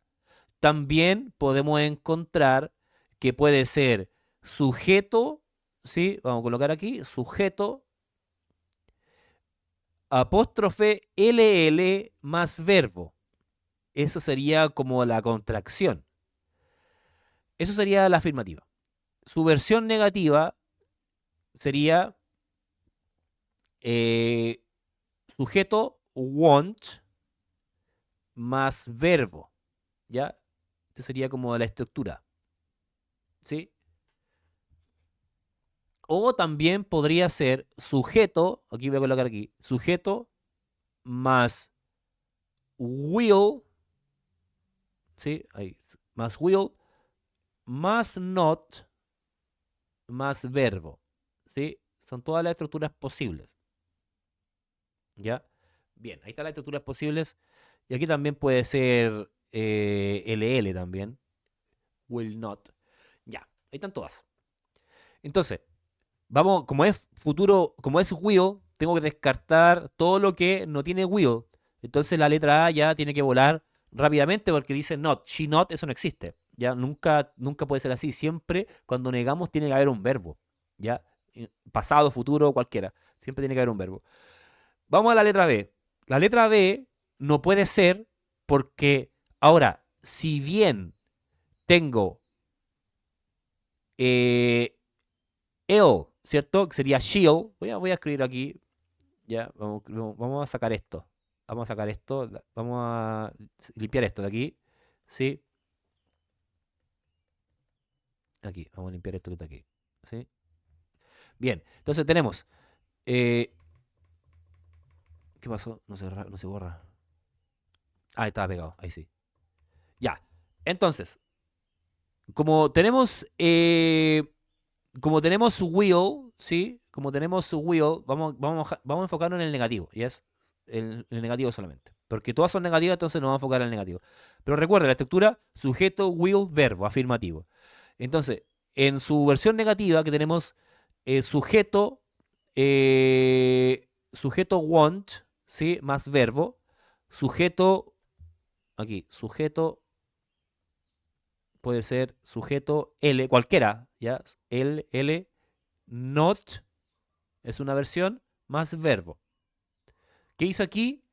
También podemos encontrar que puede ser sujeto, ¿sí? Vamos a colocar aquí, sujeto, apóstrofe LL más verbo. Eso sería como la contracción. Eso sería la afirmativa. Su versión negativa sería sujeto want más verbo, ¿ya? Esto sería como la estructura, ¿sí? O también podría ser sujeto, aquí voy a colocar aquí, sujeto más will, ¿sí? Ahí, más will, más not, más verbo, ¿sí? Son todas las estructuras posibles, ¿ya? Bien, ahí están las estructuras posibles. Y aquí también puede ser LL también, will not. Ya, ahí están todas. Entonces, vamos, como es futuro, como es will, tengo que descartar todo lo que no tiene will. Entonces la letra A ya tiene que volar rápidamente porque dice not. She not, eso no existe. Ya nunca, nunca puede ser así. Siempre cuando negamos tiene que haber un verbo. Ya, pasado, futuro, cualquiera. Siempre tiene que haber un verbo. Vamos a la letra B. La letra B no puede ser porque ahora, si bien tengo eh, el, ¿cierto? Que sería shield. Voy a escribir aquí. Ya, vamos a sacar esto. Vamos a sacar esto. Vamos a limpiar esto de aquí. ¿Sí? Aquí. Vamos a limpiar esto que está aquí. ¿Sí? Bien. Entonces tenemos. eh, ¿Qué pasó? No se borra. Ah, estaba pegado. Ahí sí. Ya. Entonces, como tenemos. Como tenemos su will, ¿sí? Como tenemos su will, vamos a enfocarnos en el negativo. Y es el negativo solamente. Porque todas son negativas, entonces nos vamos a enfocar en el negativo. Pero recuerda, la estructura sujeto, will, verbo, afirmativo. Entonces, en su versión negativa, que tenemos sujeto, sujeto want, ¿sí? Más verbo. Sujeto, aquí, sujeto puede ser sujeto L, cualquiera, ¿ya? L, not es una versión más verbo. ¿Qué hizo aquí?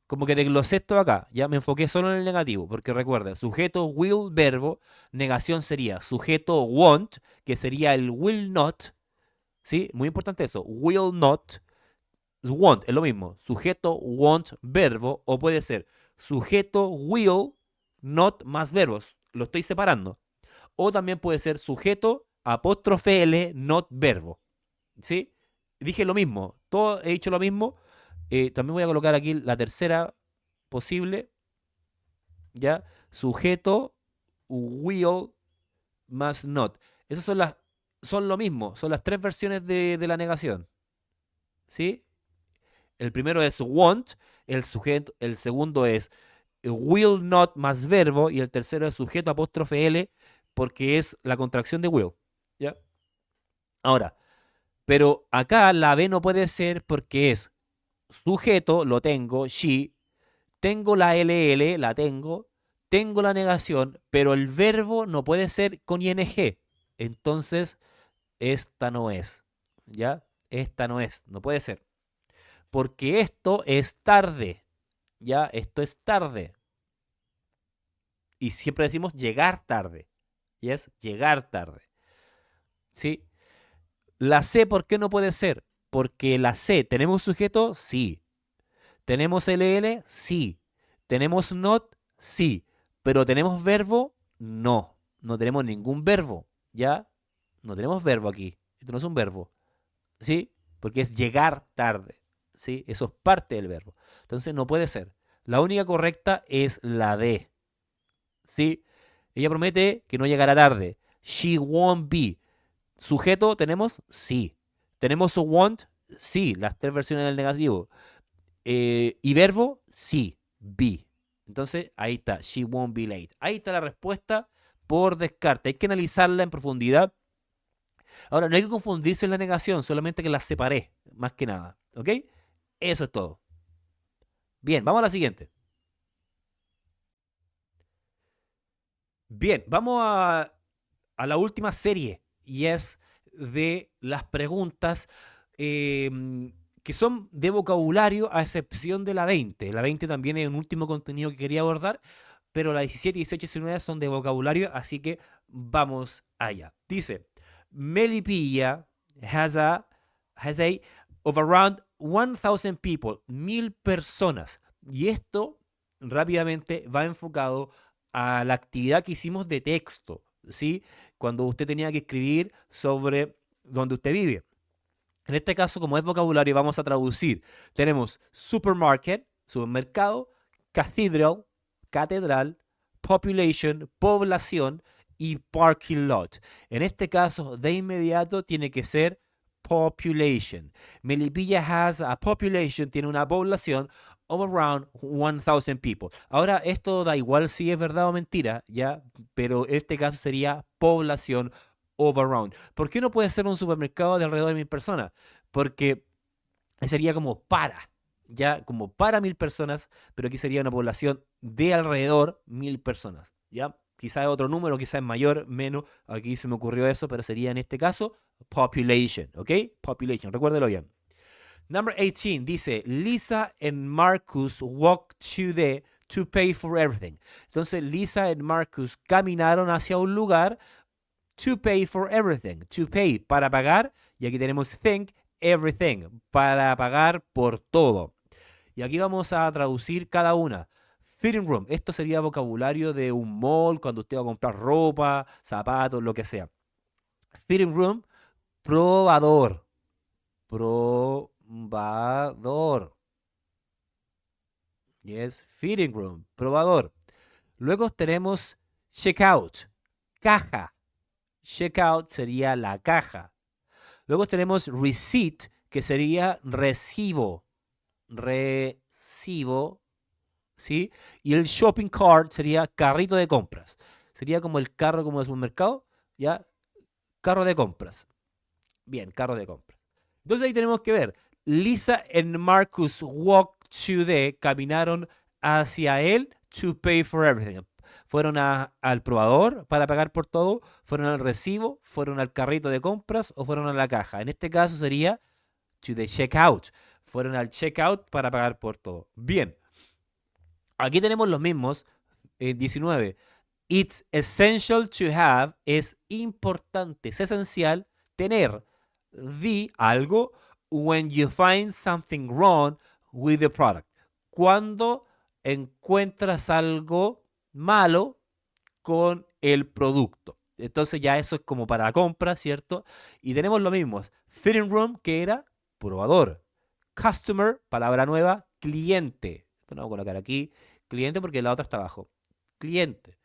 Como que desglosé esto acá. Ya me enfoqué solo en el negativo. Porque recuerda, sujeto will verbo, negación sería sujeto want, que sería el will not. ¿Sí? Muy importante eso. Will not. Want es lo mismo. Sujeto want verbo. O puede ser sujeto will not más verbos. Lo estoy separando. O también puede ser sujeto apóstrofe L not verbo. ¿Sí? Dije lo mismo, todo he dicho lo mismo. También voy a colocar aquí la tercera posible, ¿ya? Sujeto, will, más not. Esas son lo mismo, son las tres versiones de la negación, ¿sí? El primero es want, el segundo es will not más verbo, y el tercero es sujeto apóstrofe L, porque es la contracción de will, ¿ya? Ahora, pero acá la B no puede ser porque es sujeto, lo tengo, she, tengo la LL, la tengo la negación, pero el verbo no puede ser con ing. Entonces, esta no es, ¿ya? Esta no es, no puede ser. Porque esto es tarde, ¿ya? Esto es tarde. Y siempre decimos llegar tarde, y es llegar tarde, ¿sí? La C, ¿por qué no puede ser? Porque la C, ¿tenemos sujeto? Sí. ¿Tenemos LL? Sí. ¿Tenemos not? Sí. ¿Pero tenemos verbo? No. No tenemos ningún verbo. ¿Ya? No tenemos verbo aquí. Esto no es un verbo. ¿Sí? Porque es llegar tarde. ¿Sí? Eso es parte del verbo. Entonces no puede ser. La única correcta es la D. ¿Sí? Ella promete que no llegará tarde. She won't be. ¿Sujeto tenemos? Sí. ¿Tenemos a want? Sí. Las tres versiones del negativo. ¿Y verbo? Sí, be. Entonces, ahí está, she won't be late. Ahí está la respuesta por descarte. Hay que analizarla en profundidad. Ahora, no hay que confundirse en la negación, solamente que las separé, más que nada. ¿Ok? Eso es todo. Bien, vamos a la siguiente. Bien, vamos a la última serie y es de las preguntas que son de vocabulario a excepción de la 20. La 20 también es un último contenido que quería abordar, pero la 17, 18 y 19 son de vocabulario, así que vamos allá. Dice, Melipilla has a of around 1,000 people, 1,000 personas. Y esto rápidamente va enfocado a la actividad que hicimos de texto, ¿sí? Cuando usted tenía que escribir sobre donde usted vive. En este caso, como es vocabulario, vamos a traducir. Tenemos supermarket, supermercado, cathedral, catedral, population, población y parking lot. En este caso, de inmediato tiene que ser population. Melipilla has a population, tiene una población of around 1,000 people. Ahora, esto da igual si es verdad o mentira, ¿ya? Pero en este caso sería población of around. ¿Por qué no puede ser un supermercado de alrededor de 1,000 personas? Porque sería como ya como para 1,000 personas, pero aquí sería una población de alrededor 1,000 personas, ¿ya? Quizás es otro número, quizás es mayor, menos, aquí se me ocurrió eso, pero sería en este caso population, ¿ok? Population, recuérdelo bien. Number 18 dice, Lisa and Marcus walked to pay for everything. Entonces, Lisa y Marcus caminaron hacia un lugar to pay for everything. To pay, para pagar, y aquí tenemos think, everything, para pagar por todo. Y aquí vamos a traducir cada una. Fitting room, esto sería vocabulario de un mall, cuando usted va a comprar ropa, zapatos, lo que sea. Fitting room, probador. Probador. Yes, fitting room, probador. Luego tenemos checkout, caja. Checkout sería la caja. Luego tenemos receipt, que sería recibo. Recibo, ¿sí? Y el shopping cart sería carrito de compras. Sería como el carro como de supermercado, ¿ya? Carro de compras. Bien, carro de compras. Entonces ahí tenemos que ver. Lisa and Marcus walked to caminaron hacia él to pay for everything. Fueron al probador para pagar por todo, fueron al recibo, fueron al carrito de compras o fueron a la caja. En este caso sería to the checkout. Fueron al checkout para pagar por todo. Bien, aquí tenemos los mismos. 19. It's essential to have, es importante, es esencial tener algo when you find something wrong with the product. Cuando encuentras algo malo con el producto. Entonces ya eso es como para la compra, ¿cierto? Y tenemos lo mismo. Fitting room, que era probador. Customer, palabra nueva, cliente. Esto no voy a colocar aquí. Cliente porque la otra está abajo. Cliente.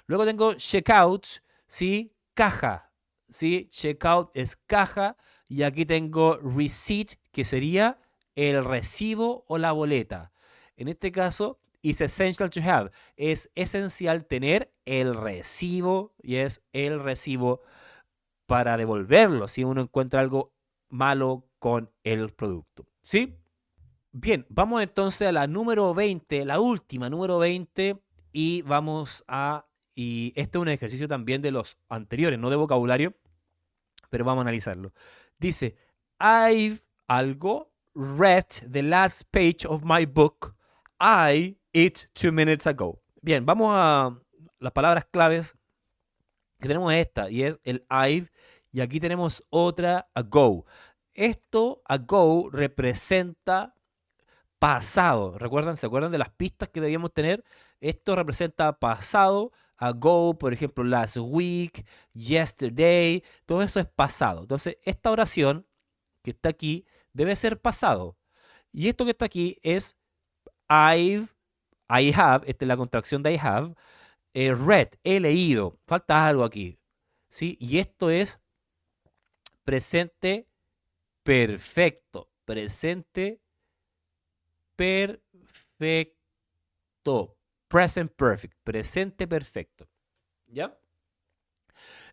Luego tengo checkout, ¿sí? Caja. ¿Sí? Checkout es caja. Y aquí tengo receipt, que sería el recibo o la boleta. En este caso, is essential to have. Es esencial tener el recibo, y es el recibo para devolverlo si uno encuentra algo malo con el producto. ¿Sí? Bien, vamos entonces a la número 20, la última, número 20, y vamos a... Y este es un ejercicio también de los anteriores, no de vocabulario, pero vamos a analizarlo. Dice, I've algo read the last page of my book. I it 2 minutes ago. Bien, vamos a las palabras claves que tenemos esta, y es el I've, y aquí tenemos otra ago. Esto, ago, representa pasado. ¿Recuerdan? ¿Se acuerdan de las pistas que debíamos tener? Esto representa pasado. Ago, por ejemplo, last week, yesterday, todo eso es pasado. Entonces, esta oración que está aquí debe ser pasado. Y esto que está aquí es I have, esta es la contracción de I have, read, he leído. Falta algo aquí. ¿Sí? Y esto es presente perfecto. Presente perfecto. Present perfect. Presente perfecto. ¿Ya?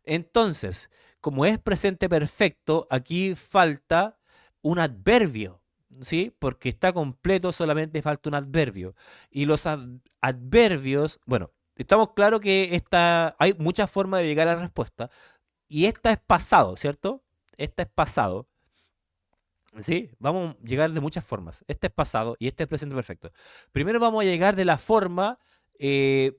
Entonces, como es presente perfecto, aquí falta un adverbio. ¿sí? Porque está completo, solamente falta un adverbio. Y los adverbios, bueno, estamos claros que hay muchas formas de llegar a la respuesta. Y esta es pasado, ¿cierto? Esta es pasado. ¿Sí? Vamos a llegar de muchas formas. Este es pasado y este es presente perfecto. Primero vamos a llegar de la forma eh,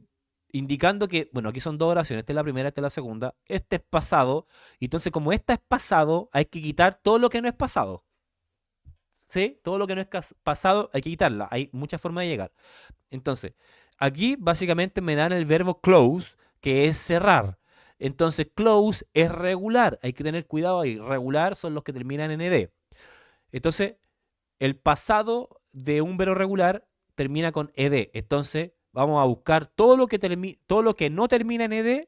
indicando que, bueno, aquí son dos oraciones. Esta es la primera, esta es la segunda. Este es pasado. Entonces, como esta es pasado, hay que quitar todo lo que no es pasado. ¿Sí? Todo lo que no es pasado hay que quitarla. Hay muchas formas de llegar. Entonces, aquí básicamente me dan el verbo close, que es cerrar. Entonces, close es regular. Hay que tener cuidado ahí. Regular son los que terminan en ed. Entonces, el pasado de un verbo regular termina con ed. Entonces, vamos a buscar todo lo que no termina en ed,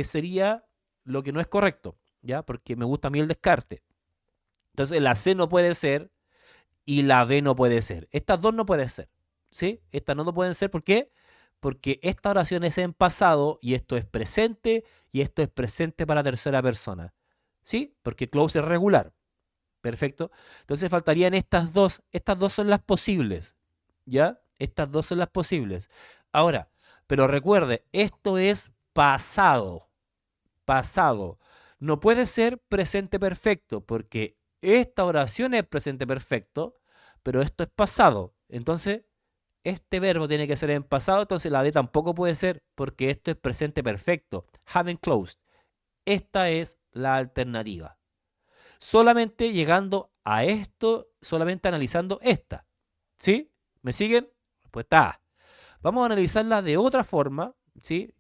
sería lo que no es correcto, ¿ya? Porque me gusta a mí el descarte. Entonces, la C no puede ser y la B no puede ser. Estas dos no pueden ser, ¿sí? Estas no pueden ser, ¿por qué? Porque esta oración es en pasado y esto es presente y esto es presente para tercera persona, ¿sí? Porque close es regular. Perfecto. Entonces faltarían estas dos. Estas dos son las posibles. ¿Ya? Estas dos son las posibles. Ahora, pero recuerde, esto es pasado. Pasado. No puede ser presente perfecto, porque esta oración es presente perfecto, pero esto es pasado. Entonces, este verbo tiene que ser en pasado, entonces la D tampoco puede ser, porque esto es presente perfecto. Haven't closed. Esta es la alternativa. Solamente llegando a esto, solamente analizando esta. ¿Sí? ¿Me siguen? Respuesta A. Vamos a analizarla de otra forma, ¿sí?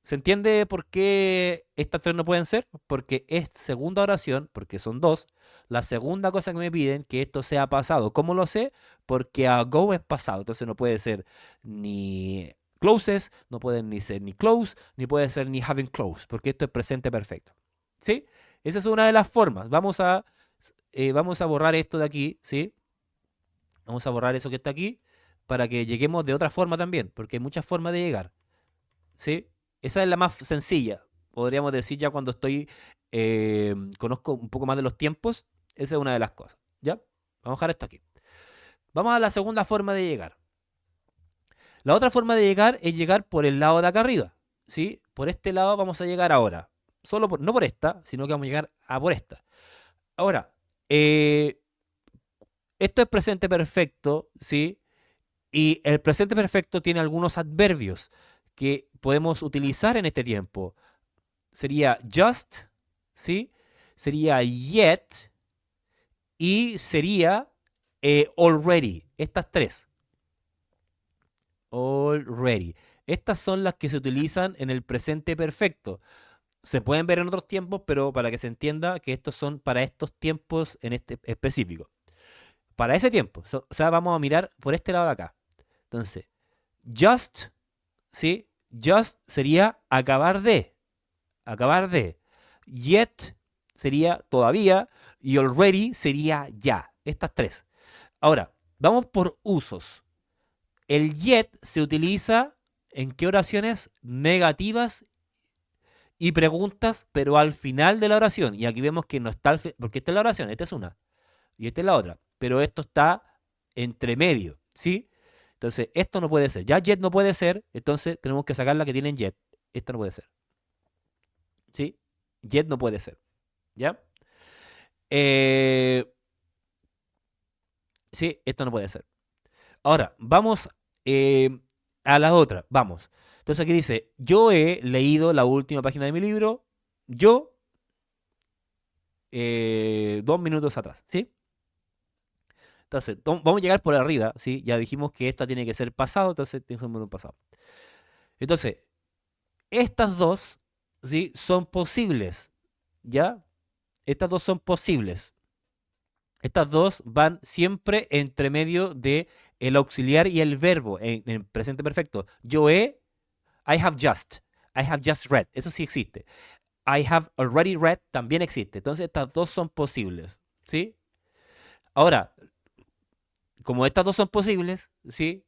¿Se entiende por qué estas tres no pueden ser? Porque es segunda oración, porque son dos. La segunda cosa que me piden, que esto sea pasado. ¿Cómo lo sé? Porque ago es pasado, entonces no puede ser ni closes, no pueden ni ser ni close, ni puede ser ni having close, porque esto es presente perfecto. ¿Sí? Esa es una de las formas. Vamos a borrar esto de aquí, ¿sí? Vamos a borrar eso que está aquí para que lleguemos de otra forma también, porque hay muchas formas de llegar, ¿sí? Esa es la más sencilla. Podríamos decir ya cuando conozco un poco más de los tiempos, esa es una de las cosas, ¿ya? Vamos a dejar esto aquí. Vamos a la segunda forma de llegar. La otra forma de llegar es llegar por el lado de acá arriba, ¿sí? Por este lado vamos a llegar ahora. No por esta, sino que vamos a llegar a por esta. Ahora, eh, esto es presente perfecto, ¿sí? Y el presente perfecto tiene algunos adverbios que podemos utilizar en este tiempo. Sería just, ¿sí? Sería yet y sería already. Estas tres. Already. Estas son las que se utilizan en el presente perfecto. Se pueden ver en otros tiempos, pero para que se entienda que estos son para estos tiempos en este específico. Para ese tiempo. O sea, vamos a mirar por este lado de acá. Entonces, just, ¿sí? Just sería acabar de. Acabar de. Yet sería todavía. Y already sería ya. Estas tres. Ahora, vamos por usos. El yet se utiliza en qué oraciones negativas y preguntas, pero al final de la oración. Y aquí vemos que no está porque esta es la oración, esta es una. Y esta es la otra. Pero esto está entre medio, ¿sí? Entonces, esto no puede ser. Ya jet no puede ser, entonces tenemos que sacar la que tiene jet. Esta no puede ser, ¿sí? Jet no puede ser, ¿ya? Eh, sí, esto no puede ser. Ahora, vamos a la otra, vamos. Entonces aquí dice, yo he leído la última página de mi libro, yo, 2 minutos atrás, ¿sí? Entonces, vamos a llegar por arriba, ¿sí? Ya dijimos que esta tiene que ser pasado, entonces tiene que ser un pasado. Entonces, estas dos, ¿sí? Son posibles, ¿ya? Estas dos son posibles. Estas dos van siempre entre medio de el auxiliar y el verbo en presente perfecto. Yo he, I have just read. Eso sí existe. I have already read también existe. Entonces estas dos son posibles, ¿sí? Ahora, como estas dos son posibles, ¿sí?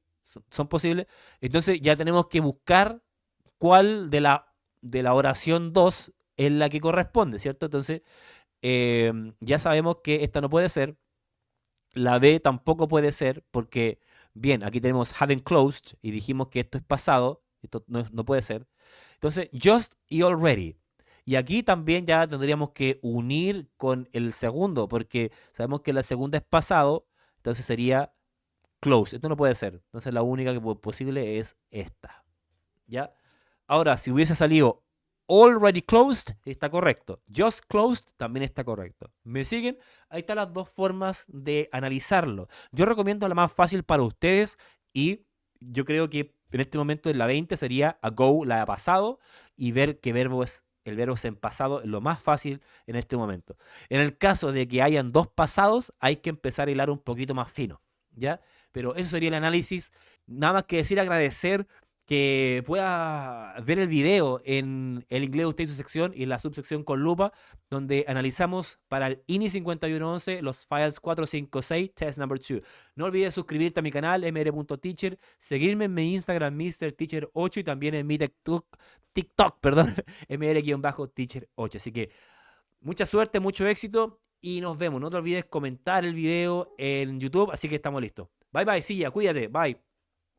Son posibles, entonces ya tenemos que buscar cuál de la oración 2 es la que corresponde, ¿cierto? Entonces, ya sabemos que esta no puede ser, La B tampoco puede ser porque, bien, aquí tenemos haven't closed y dijimos que esto es pasado. Esto no puede ser. Entonces, just y already. Y aquí también ya tendríamos que unir con el segundo, porque sabemos que la segunda es pasado, entonces sería close. Esto no puede ser. Entonces la única que posible es esta. ¿Ya? Ahora, si hubiese salido already closed, está correcto. Just closed también está correcto. ¿Me siguen? Ahí están las dos formas de analizarlo. Yo recomiendo la más fácil para ustedes y yo creo que en este momento en la 20 sería ago, la de pasado, y ver qué verbo es el verbo es en pasado, es lo más fácil en este momento. En el caso de que hayan dos pasados, hay que empezar a hilar un poquito más fino, ¿ya? Pero eso sería el análisis. Nada más que decir agradecer que pueda ver el video en el inglés usted y su sección y en la subsección con lupa, donde analizamos para el INI 5111 los files 456, test number 2. No olvides suscribirte a mi canal, mr.teacher, seguirme en mi Instagram, MrTeacher8, y también en mi TikTok, perdón, mr-teacher8. Así que mucha suerte, mucho éxito y nos vemos. No te olvides comentar el video en YouTube, así que estamos listos. Bye bye, Silla, cuídate, bye.